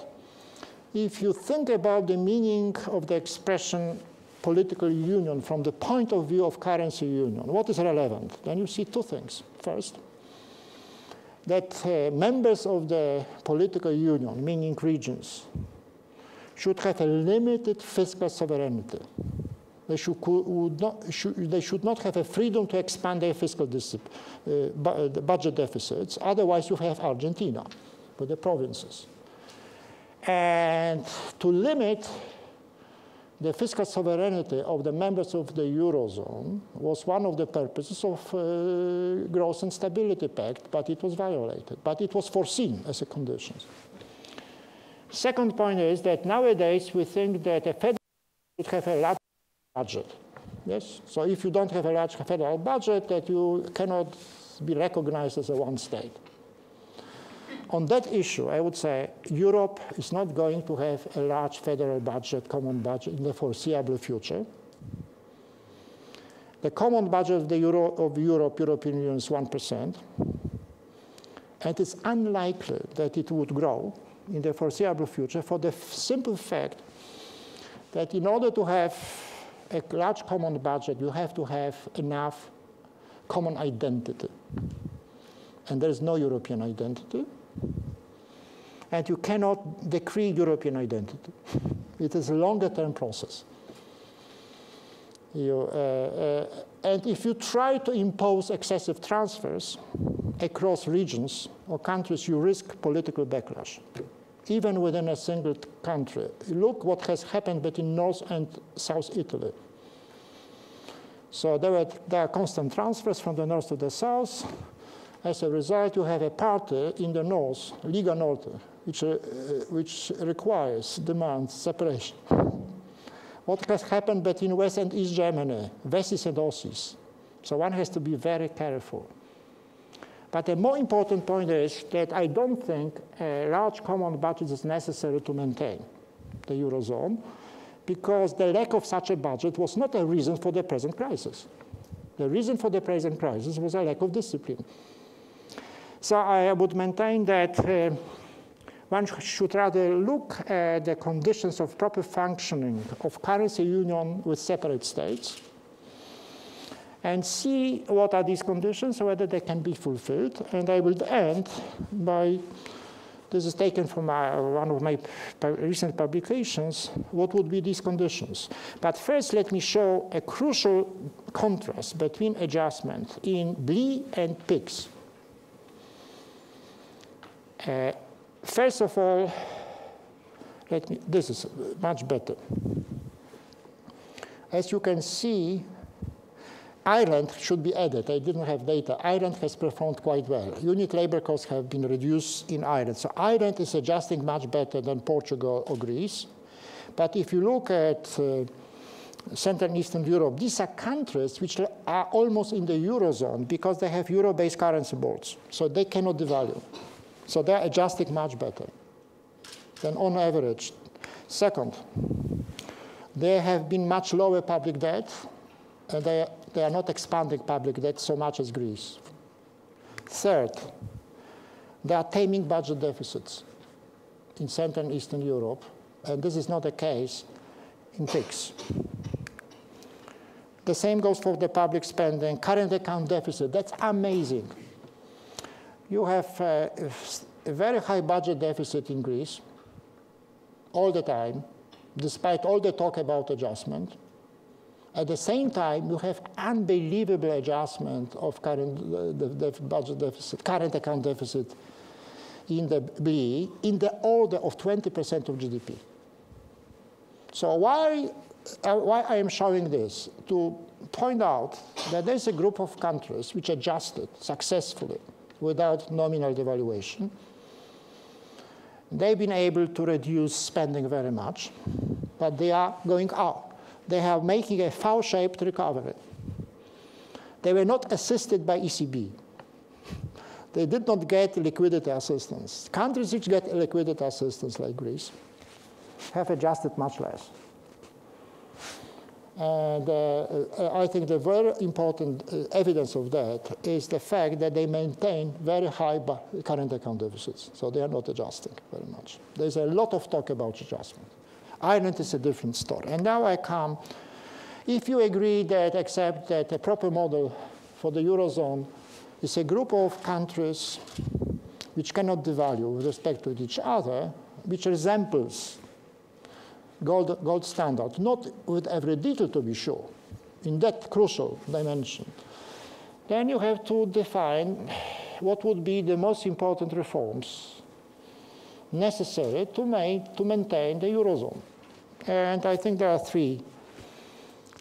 if you think about the meaning of the expression political union from the point of view of currency union, what is relevant? Then you see two things. First, that members of the political union, meaning regions, should have a limited fiscal sovereignty. They should not have a freedom to expand their fiscal budget deficits. Otherwise, you have Argentina with the provinces. And to limit the fiscal sovereignty of the members of the Eurozone was one of the purposes of Growth and Stability Pact, but it was violated. But it was foreseen as a condition. Second point is that nowadays we think that a federal should have a large budget. Yes? So if you don't have a large federal budget, that you cannot be recognized as a one state. On that issue, I would say Europe is not going to have a large federal budget, common budget, in the foreseeable future. The common budget of the European Union is 1%. And it's unlikely that it would grow in the foreseeable future for the simple fact that in order to have a large common budget, you have to have enough common identity. And there is no European identity. And you cannot decree European identity. It is a longer-term process. And if you try to impose excessive transfers across regions or countries, you risk political backlash, even within a single country. Look what has happened between North and South Italy. So there are constant transfers from the north to the south. As a result, you have a party in the north, Liga Norte, which demands separation. What has happened between West and East Germany, Wessis and Ossis. So one has to be very careful. But the more important point is that I don't think a large common budget is necessary to maintain the Eurozone, because the lack of such a budget was not a reason for the present crisis. The reason for the present crisis was a lack of discipline. So I would maintain that one should rather look at the conditions of proper functioning of currency union with separate states and see what are these conditions, whether they can be fulfilled. And I will end by, this is taken from one of my recent publications, what would be these conditions. But first, let me show a crucial contrast between adjustment in BLLE and PIIGS. First of all, this is much better. As you can see, Ireland should be added. I didn't have data. Ireland has performed quite well. Unit labor costs have been reduced in Ireland. So Ireland is adjusting much better than Portugal or Greece. But if you look at Central and Eastern Europe, these are countries which are almost in the Eurozone because they have euro-based currency boards. So they cannot devalue. So they're adjusting much better than on average. Second, they have been much lower public debt, and they are not expanding public debt so much as Greece. Third, they are taming budget deficits in Central and Eastern Europe, and this is not the case in PIIGS. The same goes for the public spending, current account deficit. That's amazing. You have a very high budget deficit in Greece all the time, despite all the talk about adjustment. At the same time, you have unbelievable adjustment of current budget deficit, current account deficit in the BLLE in the order of 20% of GDP. So why I am showing this? To point out that there's a group of countries which adjusted successfully without nominal devaluation. They've been able to reduce spending very much, but they are going out. They are making a V-shaped recovery. They were not assisted by ECB. They did not get liquidity assistance. Countries which get liquidity assistance, like Greece, have adjusted much less. And I think the very important evidence of that is the fact that they maintain very high current account deficits. So they are not adjusting very much. There's a lot of talk about adjustment. Ireland is a different story. And now I come, if you agree that, accept that a proper model for the Eurozone is a group of countries which cannot devalue with respect to each other, which resembles gold standard, not with every detail to be sure, in that crucial dimension, then you have to define what would be the most important reforms necessary to maintain the Eurozone. And I think there are three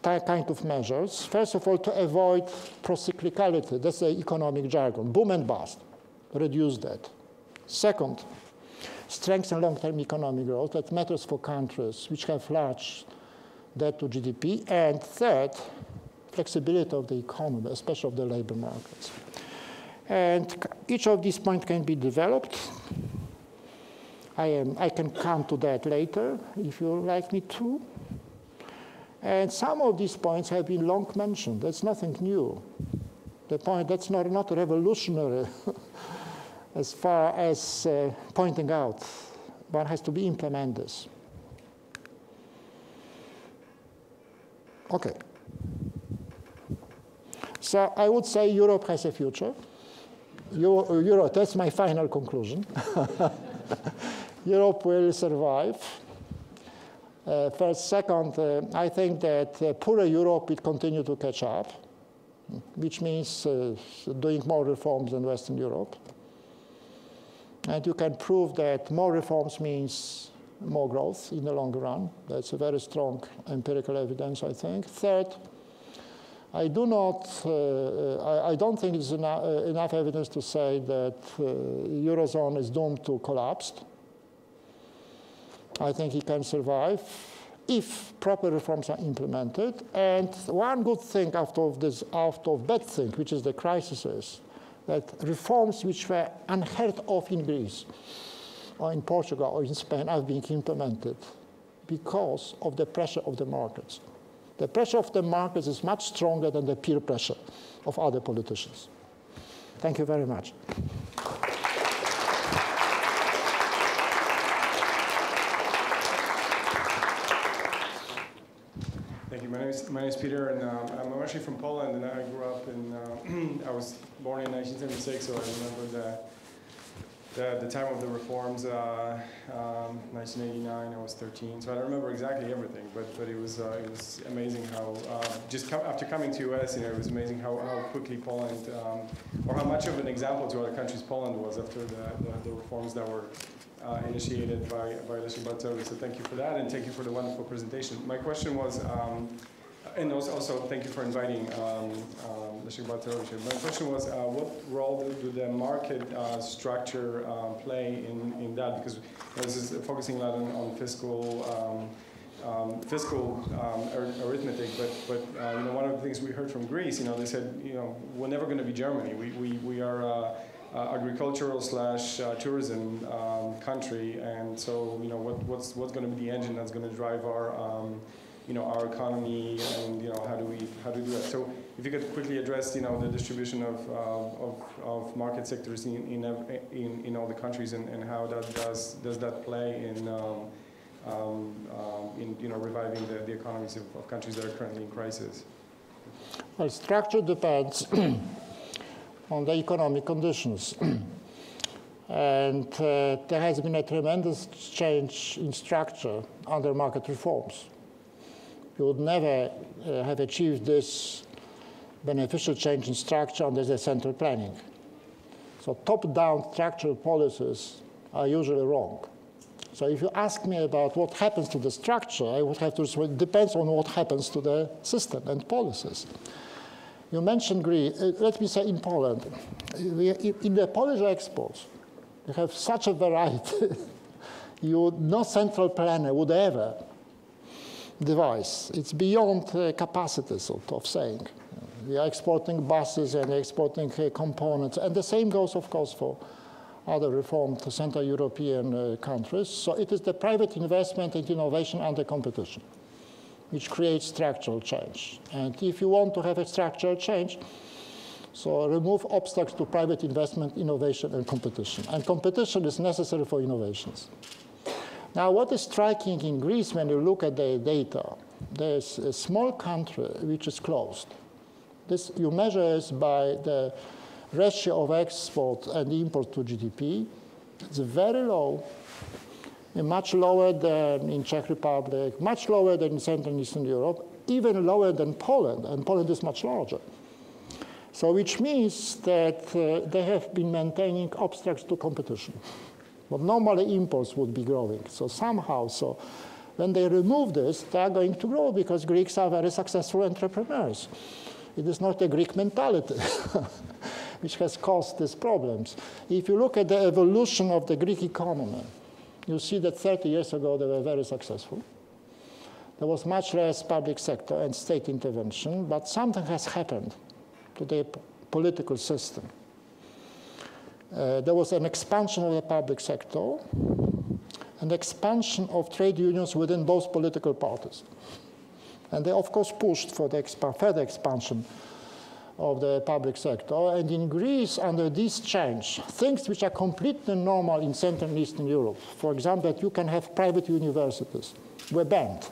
kind of measures. First of all, to avoid procyclicality. That's the economic jargon. Boom and bust. Reduce that. Second, strengthen long-term economic growth. That matters for countries which have large debt to GDP. And third, flexibility of the economy, especially of the labor markets. And each of these points can be developed. I can come to that later, if you like me to. And some of these points have been long mentioned. That's nothing new. The point that's not revolutionary as far as pointing out. One has to be implement this. Okay. So I would say Europe has a future. Europe, that's my final conclusion. Europe will survive. First, second, I think that poorer Europe will continue to catch up, which means doing more reforms than Western Europe. And you can prove that more reforms means more growth in the long run. That's a very strong empirical evidence, I think. Third, I don't think there's enough evidence to say that Eurozone is doomed to collapse. I think it can survive if proper reforms are implemented. And one good thing out of bad thing, which is the crisis, is that reforms which were unheard of in Greece or in Portugal or in Spain are being implemented because of the pressure of the markets. The pressure of the markets is much stronger than the peer pressure of other politicians. Thank you very much. Thank you. My name is Peter, and I'm actually from Poland, and I grew up in, I was born in 1976, so I remember the time of the reforms, 1989, I was 13, so I don't remember exactly everything, but it was amazing how, after coming to US, it was amazing how quickly Poland, or how much of an example to other countries Poland was after the reforms that were initiated by Leszek Balcerowicz. So thank you for that, and thank you for the wonderful presentation. My question was, And also, thank you for inviting Leszek Balcerowicz. My question was, what role do the market structure play in that? Because this is focusing a lot on fiscal arithmetic, but one of the things we heard from Greece, they said, we're never going to be Germany. We are agricultural / tourism country, and so what's going to be the engine that's going to drive our our economy, and how do we do that? So if you could quickly address the distribution of market sectors in all the countries, and how that does that play in reviving the economies of countries that are currently in crisis? Well, structure depends on the economic conditions. And there has been a tremendous change in structure under market reforms. You would never have achieved this beneficial change in structure under the central planning. So top-down structural policies are usually wrong. So if you ask me about what happens to the structure, I would have to say it depends on what happens to the system and policies. You mentioned Greece. Let me say in Poland, in the Polish exports, we have such a variety. No central planner would ever devise. It's beyond capacity, sort of saying. We are exporting buses and exporting components. And the same goes, of course, for other reformed Central European countries. So it is the private investment and innovation under competition which creates structural change. And if you want to have a structural change, so remove obstacles to private investment, innovation, and competition. And competition is necessary for innovations. Now, what is striking in Greece when you look at the data, there's a small country which is closed. This you measure is by the ratio of export and import to GDP. It's very low, and much lower than in Czech Republic, much lower than in Central and Eastern Europe, even lower than Poland, and Poland is much larger. So which means that they have been maintaining obstacles to competition. But normally imports would be growing. So somehow, when they remove this, they are going to grow because Greeks are very successful entrepreneurs. It is not a Greek mentality which has caused these problems. If you look at the evolution of the Greek economy, you see that 30 years ago they were very successful. There was much less public sector and state intervention, but something has happened to the political system. There was an expansion of the public sector, an expansion of trade unions within those political parties. And they, of course, pushed for the further expansion of the public sector. And in Greece, under this change, things which are completely normal in Central and Eastern Europe, for example, that you can have private universities, were banned.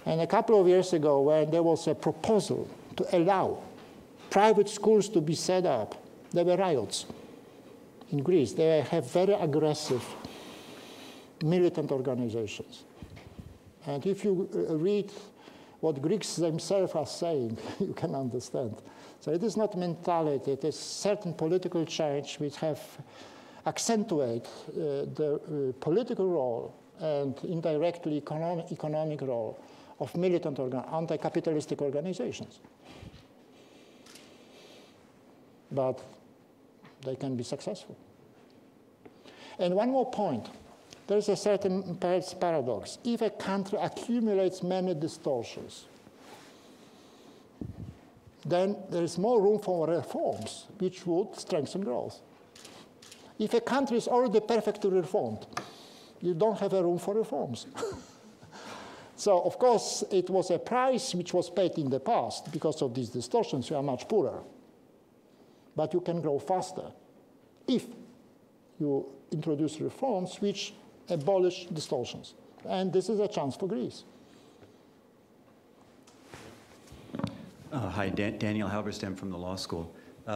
And a couple of years ago, when there was a proposal to allow private schools to be set up, there were riots in Greece. They have very aggressive militant organizations. And if you read what Greeks themselves are saying, you can understand. So it is not mentality, it is certain political change which have accentuate the political role and indirectly economic role of militant anti-capitalistic organizations. But they can be successful. And one more point. There is a certain perhaps paradox. If a country accumulates many distortions, then there is more room for reforms, which would strengthen growth. If a country is already perfectly reformed, you don't have a room for reforms. So, of course, it was a price which was paid in the past. Because of these distortions, you are much poorer. But you can grow faster if you introduce reforms which abolish distortions. And this is a chance for Greece. Hi, Daniel Halberstam from the law school.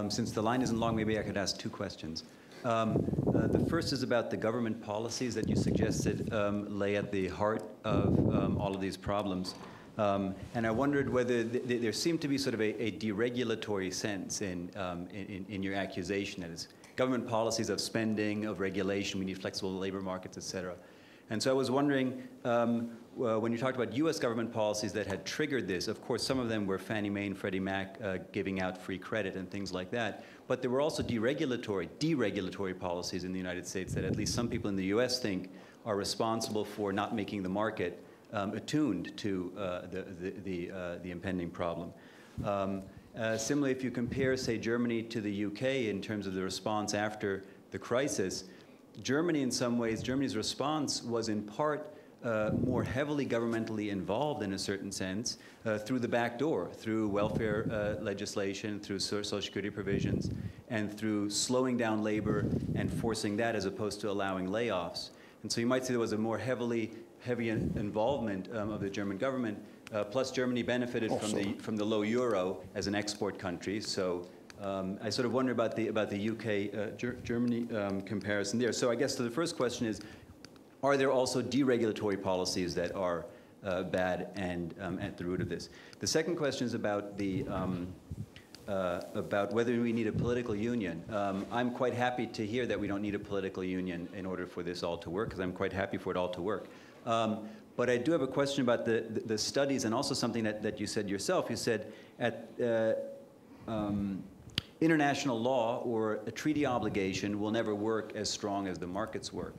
Since the line isn't long, maybe I could ask two questions. The first is about the government policies that you suggested lay at the heart of all of these problems. And I wondered whether there seemed to be sort of a deregulatory sense in your accusation, that is government policies of spending, of regulation, we need flexible labor markets, et cetera. And so I was wondering, when you talked about US government policies that had triggered this, of course, some of them were Fannie Mae and Freddie Mac giving out free credit and things like that. But there were also deregulatory policies in the United States that at least some people in the US think are responsible for not making the market attuned to the impending problem. Similarly, if you compare, say, Germany to the UK in terms of the response after the crisis, Germany, in some ways, Germany's response was in part more heavily governmentally involved in a certain sense through the back door, through welfare legislation, through social security provisions, and through slowing down labor and forcing that as opposed to allowing layoffs. And so you might say there was a more heavy involvement of the German government. Plus, Germany benefited from the low euro as an export country. So I sort of wonder about the UK Germany comparison there. So I guess the first question is, are there also deregulatory policies that are bad and at the root of this? The second question is about about whether we need a political union. I'm quite happy to hear that we don't need a political union in order for this all to work, because I'm quite happy for it all to work. But I do have a question about the studies and also something that you said yourself. You said international law or a treaty obligation will never work as strong as the markets work.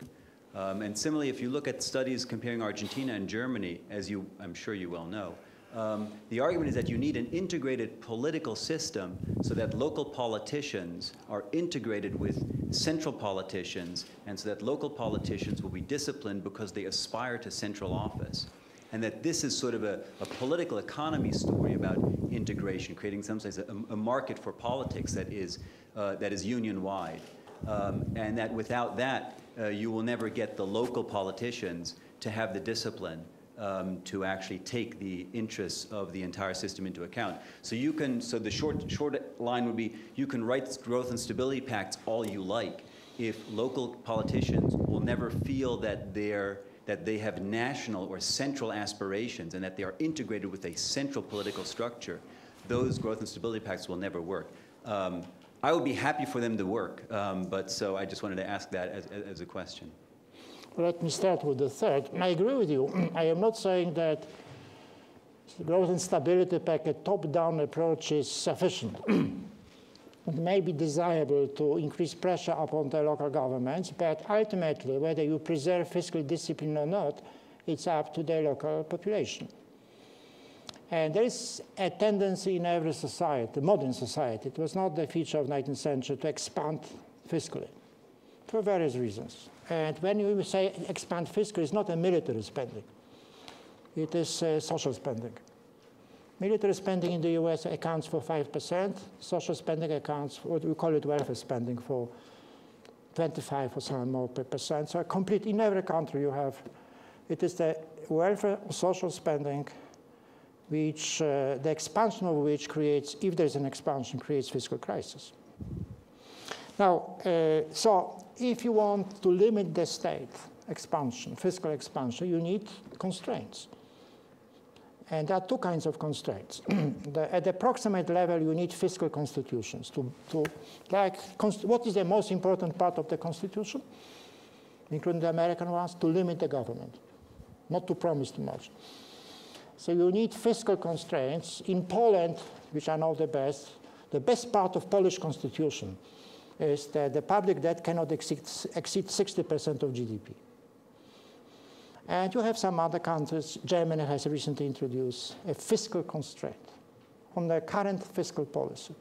And similarly, if you look at studies comparing Argentina and Germany, as I'm sure you well know, the argument is that you need an integrated political system so that local politicians are integrated with central politicians, and so that local politicians will be disciplined because they aspire to central office. And that this is sort of a political economy story about integration, creating some sense a market for politics that is union-wide. And that without that, you will never get the local politicians to have the discipline to actually take the interests of the entire system into account. So the short line would be, you can write growth and stability pacts all you like. If local politicians will never feel that they have national or central aspirations and that they are integrated with a central political structure, those growth and stability pacts will never work. I would be happy for them to work, but so I just wanted to ask that as a question. Let me start with the third. I agree with you. I am not saying that the growth and stability pact, a top-down approach, is sufficient. It may be desirable to increase pressure upon the local governments, but ultimately, whether you preserve fiscal discipline or not, it's up to the local population. And there is a tendency in every society, modern society, it was not the feature of the 19th century, to expand fiscally for various reasons. And when you say expand fiscally, it's not a military spending. It is social spending. Military spending in the US accounts for 5%. Social spending accounts for, we call it welfare spending, for 25 or some more percent. So in every country you have, it is the welfare or social spending which, the expansion of which creates, if there's an expansion, creates fiscal crisis. Now, so if you want to limit the state expansion, fiscal expansion, you need constraints. And there are two kinds of constraints. At the approximate level, you need fiscal constitutions. What is the most important part of the Constitution, including the American ones? To limit the government, not to promise too much. So you need fiscal constraints. In Poland, which I know the best part of Polish constitution is that the public debt cannot exceed 60% of GDP. And you have some other countries. Germany has recently introduced a fiscal constraint on the current fiscal policy.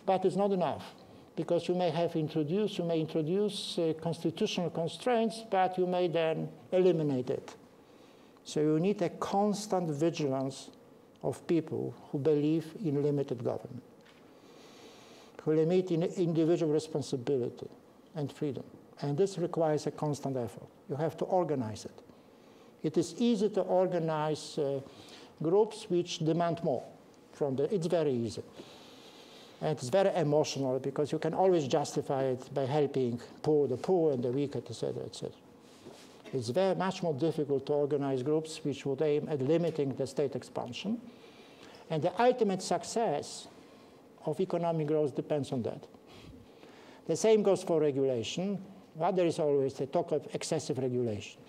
But it's not enough, because you may introduce constitutional constraints, but you may then eliminate it. So you need a constant vigilance of people who believe in limited government, who limit in individual responsibility and freedom. And this requires a constant effort. You have to organize it. It is easy to organize groups which demand more from it's very easy. And it's very emotional, because you can always justify it by helping the poor and the weak, etc., etc. It's very much more difficult to organize groups which would aim at limiting the state expansion. And the ultimate success of economic growth depends on that. The same goes for regulation. Why there is always the talk of excessive regulation?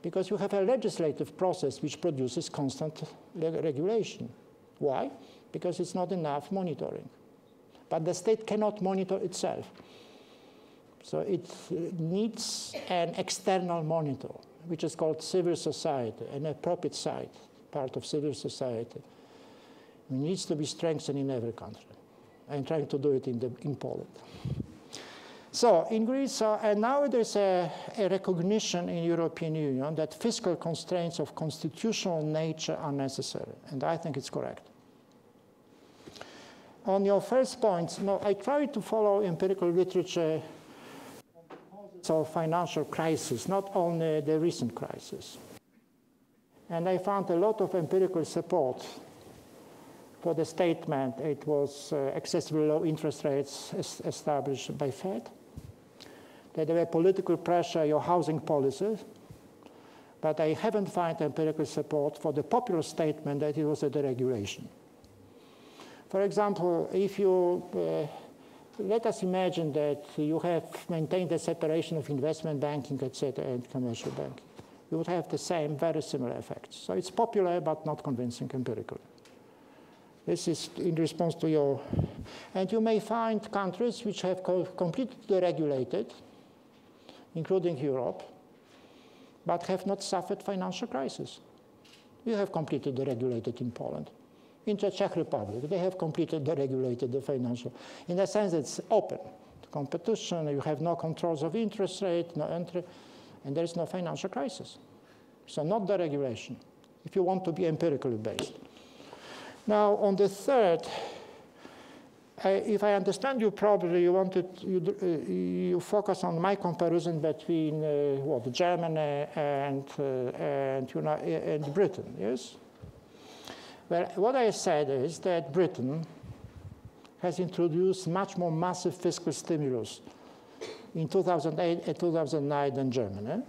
Because you have a legislative process which produces constant regulation. Why? Because it's not enough monitoring. But the state cannot monitor itself. So it needs an external monitor, which is called civil society, an appropriate side, part of civil society. It needs to be strengthened in every country. I'm trying to do it in Poland. So in Greece, and now there's a recognition in European Union that fiscal constraints of constitutional nature are necessary, and I think it's correct. On your first point, no, I tried to follow empirical literature of financial crisis, not only the recent crisis. And I found a lot of empirical support for the statement it was excessively low interest rates established by Fed, that there were political pressure, your housing policies, but I haven't found empirical support for the popular statement that it was a deregulation. For example, if you, let us imagine that you have maintained the separation of investment banking, etc., and commercial banking. You would have the same, very similar effects. So it's popular, but not convincing empirically. This is in response to your, and you may find countries which have completely deregulated, including Europe, but have not suffered financial crisis. You have completely deregulated in Poland. In the Czech Republic, they have completely deregulated the financial. In a sense, it's open to competition. You have no controls of interest rate, no entry, and there is no financial crisis. So not deregulation, if you want to be empirically based. Now, on the third, if I understand you properly, you wanted you focus on my comparison between what, Germany and Britain, yes? Well, what I said is that Britain has introduced much more massive fiscal stimulus in 2008 and 2009 than Germany.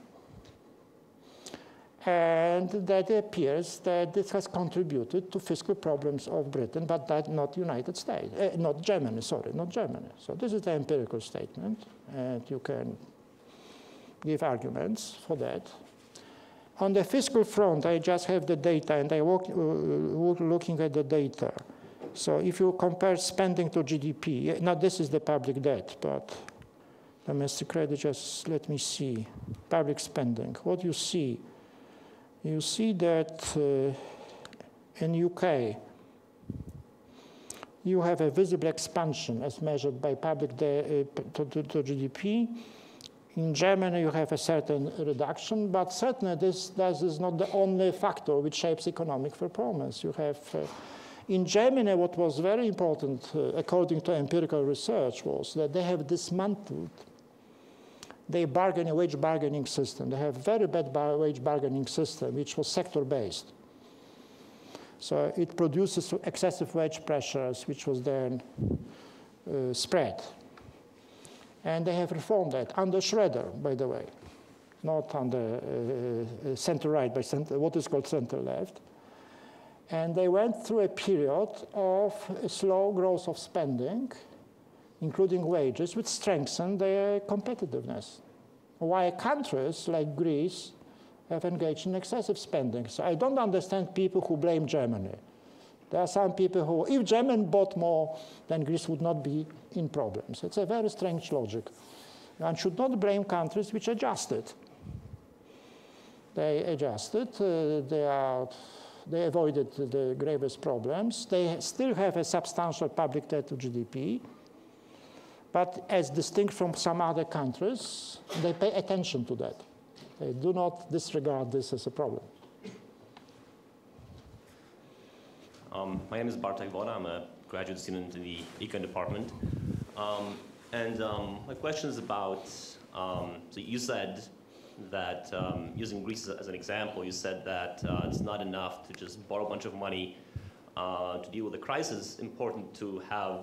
And that it appears that this has contributed to fiscal problems of Britain, but that not United States, not Germany, sorry, not Germany. So this is the empirical statement, and you can give arguments for that. On the fiscal front, I just have the data, and I walk looking at the data. So if you compare spending to GDP, now this is the public debt, but domestic credit, just let me see, public spending. What you see that in UK, you have a visible expansion as measured by public debt to GDP. In Germany, you have a certain reduction, but certainly this is not the only factor which shapes economic performance. You have, in Germany, what was very important, according to empirical research, was that they have dismantled their wage bargaining system. They have very bad wage bargaining system, which was sector-based. So it produces excessive wage pressures, which was then spread. And they have reformed that under Schroeder, by the way, not under center-right, but what is called center-left. And they went through a period of slow growth of spending, including wages, which strengthened their competitiveness. While countries like Greece have engaged in excessive spending. So I don't understand people who blame Germany. There are some people who, if Germany bought more, then Greece would not be in problems. It's a very strange logic. One should not blame countries which adjusted. They adjusted, they avoided the gravest problems. They still have a substantial public debt to GDP, but as distinct from some other countries, they pay attention to that. They do not disregard this as a problem. My name is Bartek Voda. I'm a graduate student in the Econ department. My question is about, so you said that, using Greece as an example, you said that it's not enough to just borrow a bunch of money to deal with the crisis. Important to have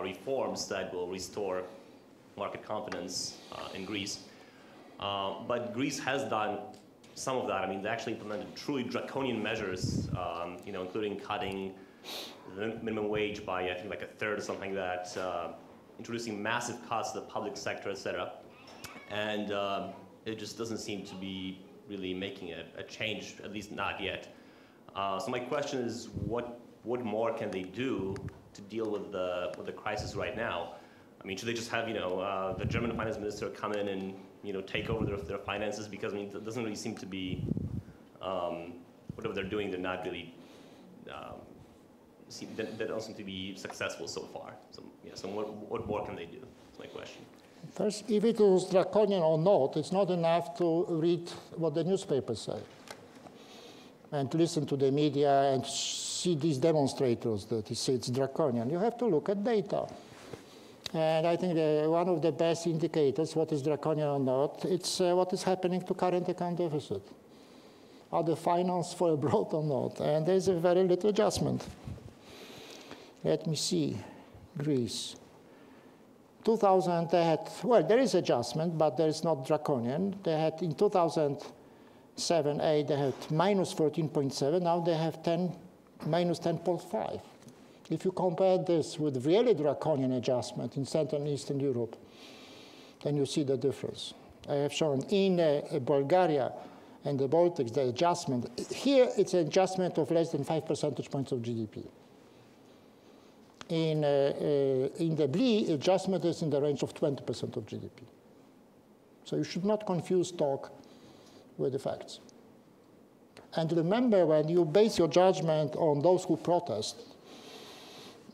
reforms that will restore market confidence in Greece. But Greece has done some of that. I mean, they actually implemented truly draconian measures, including cutting the minimum wage by, I think, like a third or something like that, introducing massive cuts to the public sector, et cetera. and it just doesn't seem to be really making a change, at least not yet. So my question is, what more can they do to deal with the crisis right now? I mean, should they just have, you know, the German finance minister come in and, you know, take over their finances? Because, I mean, it doesn't really seem to be, whatever they're doing, they're not really, they don't seem to be successful so far. So, yeah, so what more can they do? That's my question. First, if it was draconian or not, it's not enough to read what the newspapers say and listen to the media and see these demonstrators that say it's draconian. You have to look at data. And I think one of the best indicators, what is draconian or not, it's what is happening to current account deficit. Are they financed for abroad or not? And there's a very little adjustment. Let me see, Greece. 2000, they had, well, there is adjustment, but there is not draconian. They had, in 2007-8, they had minus 14.7. Now they have minus 10.5. If you compare this with really draconian adjustment in Central and Eastern Europe, then you see the difference. I have shown in Bulgaria and the Baltics, the adjustment. Here, it's an adjustment of less than 5 percentage points of GDP. In the BLLE, adjustment is in the range of 20% of GDP. So you should not confuse talk with the facts. And remember, when you base your judgment on those who protest,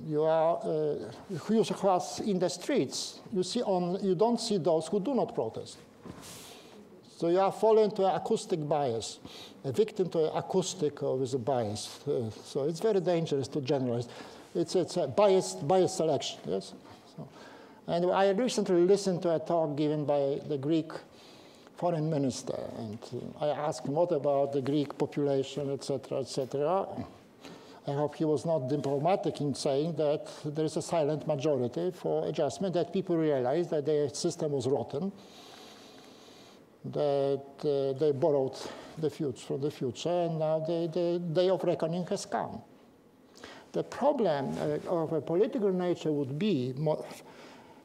you are who are in the streets. You don't see those who do not protest. So you are falling to an acoustic bias, a victim to an acoustic with a bias. So it's very dangerous to generalize. It's a biased selection, yes? So, and I recently listened to a talk given by the Greek foreign minister, and I asked him, what about the Greek population, et cetera, et cetera. I hope he was not diplomatic in saying that there is a silent majority for adjustment, that people realize that their system was rotten, that they borrowed the future from the future, and now the day of reckoning has come. The problem of a political nature would be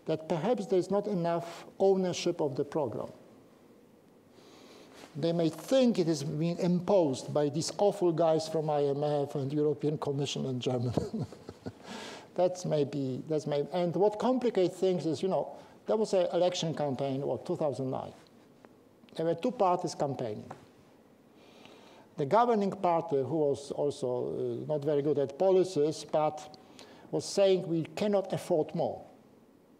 that perhaps there is not enough ownership of the program. They may think it is being imposed by these awful guys from IMF and European Commission and Germany. And what complicates things is, you know, there was an election campaign, 2009. There were two parties campaigning. The governing party, who was also not very good at policies, but was saying we cannot afford more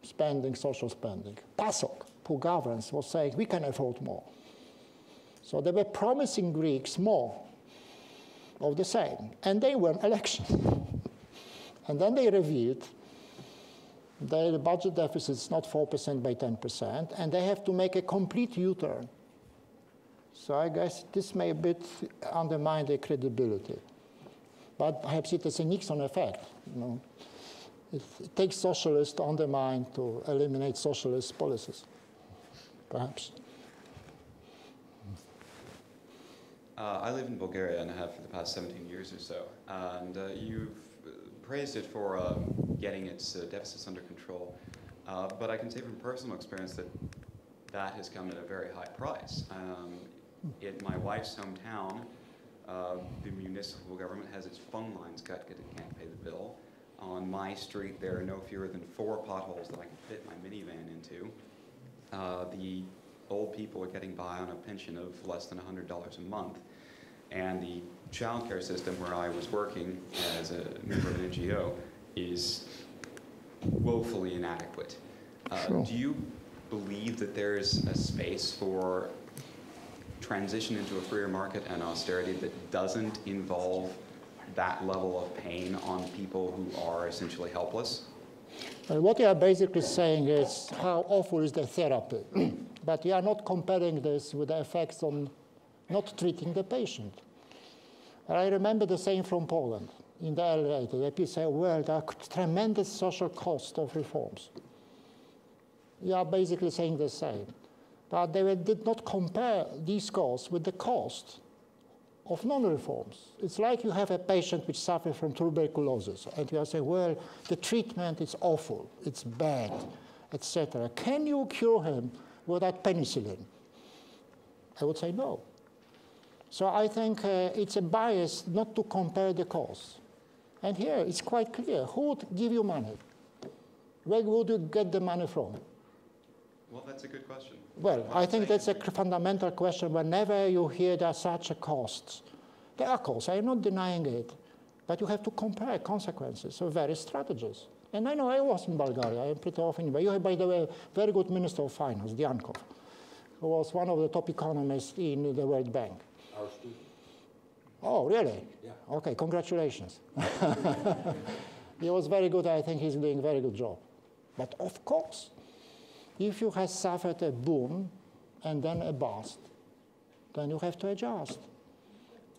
spending, social spending. PASOK, who governs, was saying we can afford more. So they were promising Greeks more of the same, and they won election. And then they revealed that the budget deficit is not 4% by 10%, and they have to make a complete U-turn. So I guess this may a bit undermine their credibility. But perhaps it is a Nixon effect. You know, it takes socialists to undermine, to eliminate socialist policies, perhaps. I live in Bulgaria and have for the past 17 years or so. And you've praised it for getting its deficits under control. But I can say from personal experience that that has come at a very high price. In my wife's hometown, the municipal government has its phone lines cut because it can't pay the bill. On my street, there are no fewer than 4 potholes that I can fit my minivan into. The old people are getting by on a pension of less than $100 a month. And the child care system where I was working as a member of an NGO is woefully inadequate. Sure. Do you believe that there is a space for transition into a freer market and austerity that doesn't involve that level of pain on people who are essentially helpless? What you are basically saying is how awful is the therapy. But you are not comparing this with the effects on not treating the patient. I remember the same from Poland in the early 80s. People say, well, there are tremendous social costs of reforms. You are basically saying the same. But they did not compare these costs with the cost of non-reforms. It's like you have a patient which suffers from tuberculosis, and you are saying, well, the treatment is awful, it's bad, etc. Can you cure him without penicillin? I would say no. So I think it's a bias not to compare the costs. And here it's quite clear. Who would give you money? Where would you get the money from? Well, that's a good question. Well, I think that's a fundamental question. Whenever you hear there are such costs, there are costs. I'm not denying it. But you have to compare consequences of various strategies. And I know I was in Bulgaria. I'm pretty often. But you have, by the way, a very good Minister of Finance, Diankov, who was one of the top economists in the World Bank. Our student. Oh, really? Yeah. Okay, congratulations. He was very good. I think he's doing a very good job. But of course, if you have suffered a boom and then a bust, then you have to adjust.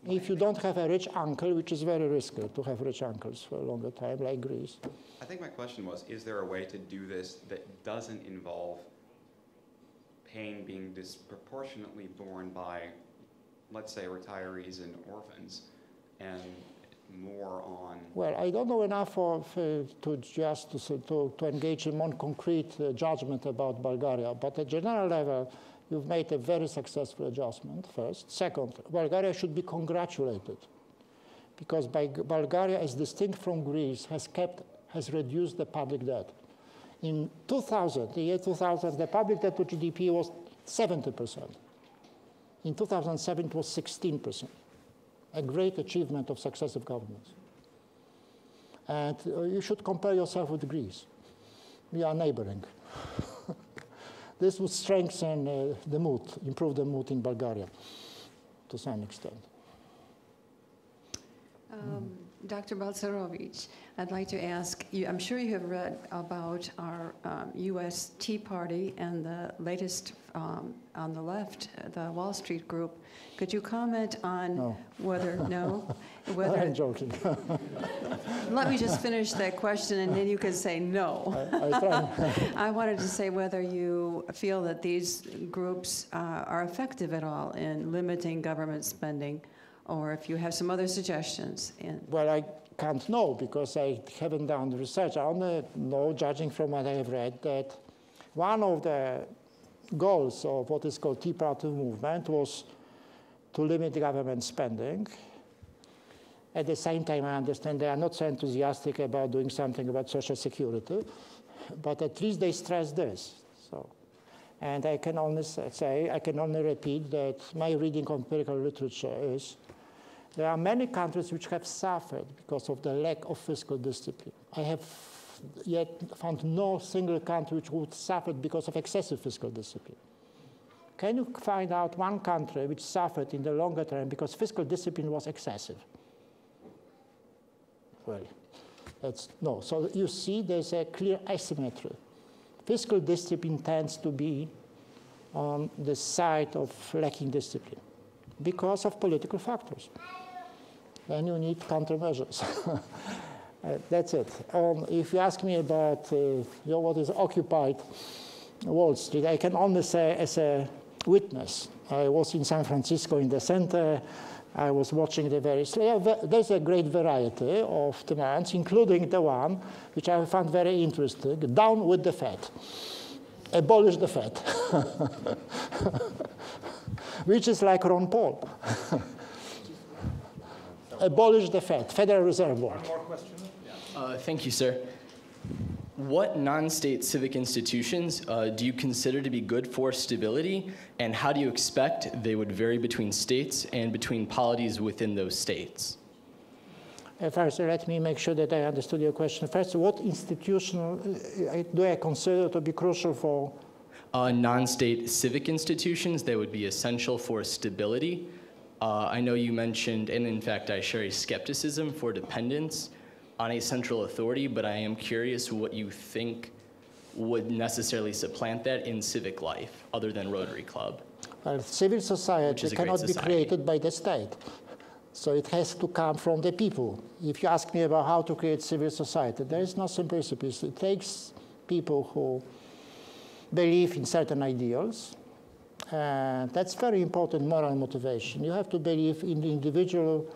If you don't have a rich uncle, which is very risky to have rich uncles for a longer time, like Greece. I think my question was, is there a way to do this that doesn't involve pain being disproportionately borne by, let's say, retirees and orphans, and more on... Well, I don't know enough to engage in more concrete judgment about Bulgaria, but at general level, you've made a very successful adjustment, first. Second, Bulgaria should be congratulated, because Bulgaria, as distinct from Greece, has reduced the public debt. In 2000, the year 2000, the public debt to GDP was 70%. In 2007, it was 16%. A great achievement of successive governments. And you should compare yourself with Greece. We are neighboring. This would strengthen the mood, improve the mood in Bulgaria to some extent. Dr. Balcerowicz, I'd like to ask you, I'm sure you have read about our U.S. Tea Party and the latest on the left, the Wall Street group. Could you comment on whether, whether... I'm joking. Let me just finish that question and then you can say no. I try. I wanted to say whether you feel that these groups are effective at all in limiting government spending, or if you have some other suggestions. Well, I can't know because I haven't done the research. I only know, judging from what I have read, that one of the goals of what is called Tea Party movement was to limit government spending. At the same time, I understand they are not so enthusiastic about doing something about social security, but at least they stress this. So, and I can only say, I can only repeat that my reading of empirical literature is there are many countries which have suffered because of the lack of fiscal discipline. I have yet found no single country which would suffer because of excessive fiscal discipline. Can you find out one country which suffered in the longer term because fiscal discipline was excessive? Well, that's no. So you see there's a clear asymmetry. Fiscal discipline tends to be on the side of lacking discipline because of political factors. Then you need countermeasures. That's it. If you ask me about what is occupied Wall Street, I can only say as a witness. I was in San Francisco in the center. I was watching the various. There's a great variety of demands, including the one which I found very interesting: down with the Fed, abolish the Fed, which is like Ron Paul. Abolish the Fed, Federal Reserve Board. One more question. Thank you, sir. What non-state civic institutions do you consider to be good for stability, and how do you expect they would vary between states and between polities within those states? First, let me make sure that I understood your question. First, what institutional do I consider to be crucial for? Non-state civic institutions that would be essential for stability. I know you mentioned, and in fact I share a skepticism for dependence on a central authority, but I am curious what you think would necessarily supplant that in civic life, other than Rotary Club. Well, civil society cannot be created by the state. So it has to come from the people. If you ask me about how to create civil society, there is no simple recipe. It takes people who believe in certain ideals. That's very important moral motivation. You have to believe in the individual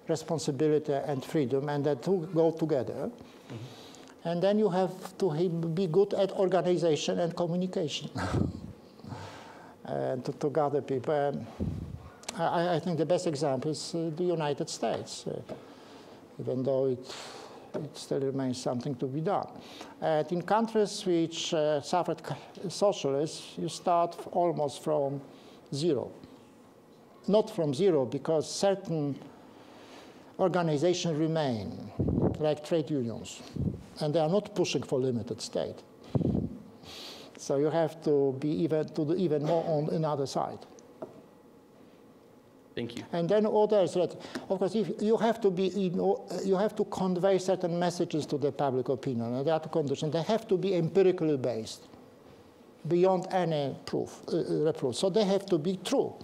responsibility and freedom, and that two go together. Mm-hmm. And then you have to be good at organization and communication. and to gather people. I think the best example is the United States, even though it still remains something to be done. And in countries which suffered socialism, you start almost from zero. Not from zero, because certain organizations remain, like trade unions, and they are not pushing for limited state. So you have to do even more on another side. Thank you. And then others, of course, if you have to convey certain messages to the public opinion, and there are two conditions. They have to be empirically based, beyond any reproof. So they have to be true.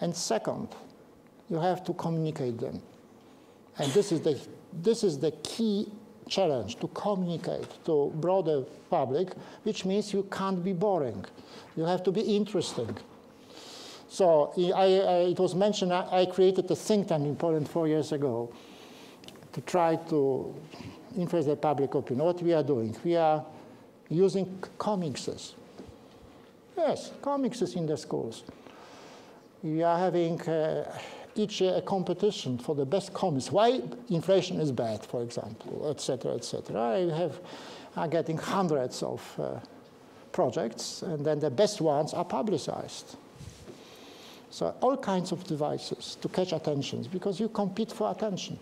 And second, you have to communicate them. And this is the key challenge, to communicate to broader public, which means you can't be boring. You have to be interesting. So it was mentioned, I created a think tank in Poland 4 years ago to try to influence the public opinion. What we are doing, we are using comicses. Yes, comicses in the schools. We are having each year a competition for the best comics. Why inflation is bad, for example, et cetera, et cetera. I'm getting hundreds of projects, and then the best ones are publicized. So all kinds of devices to catch attention, because you compete for attention.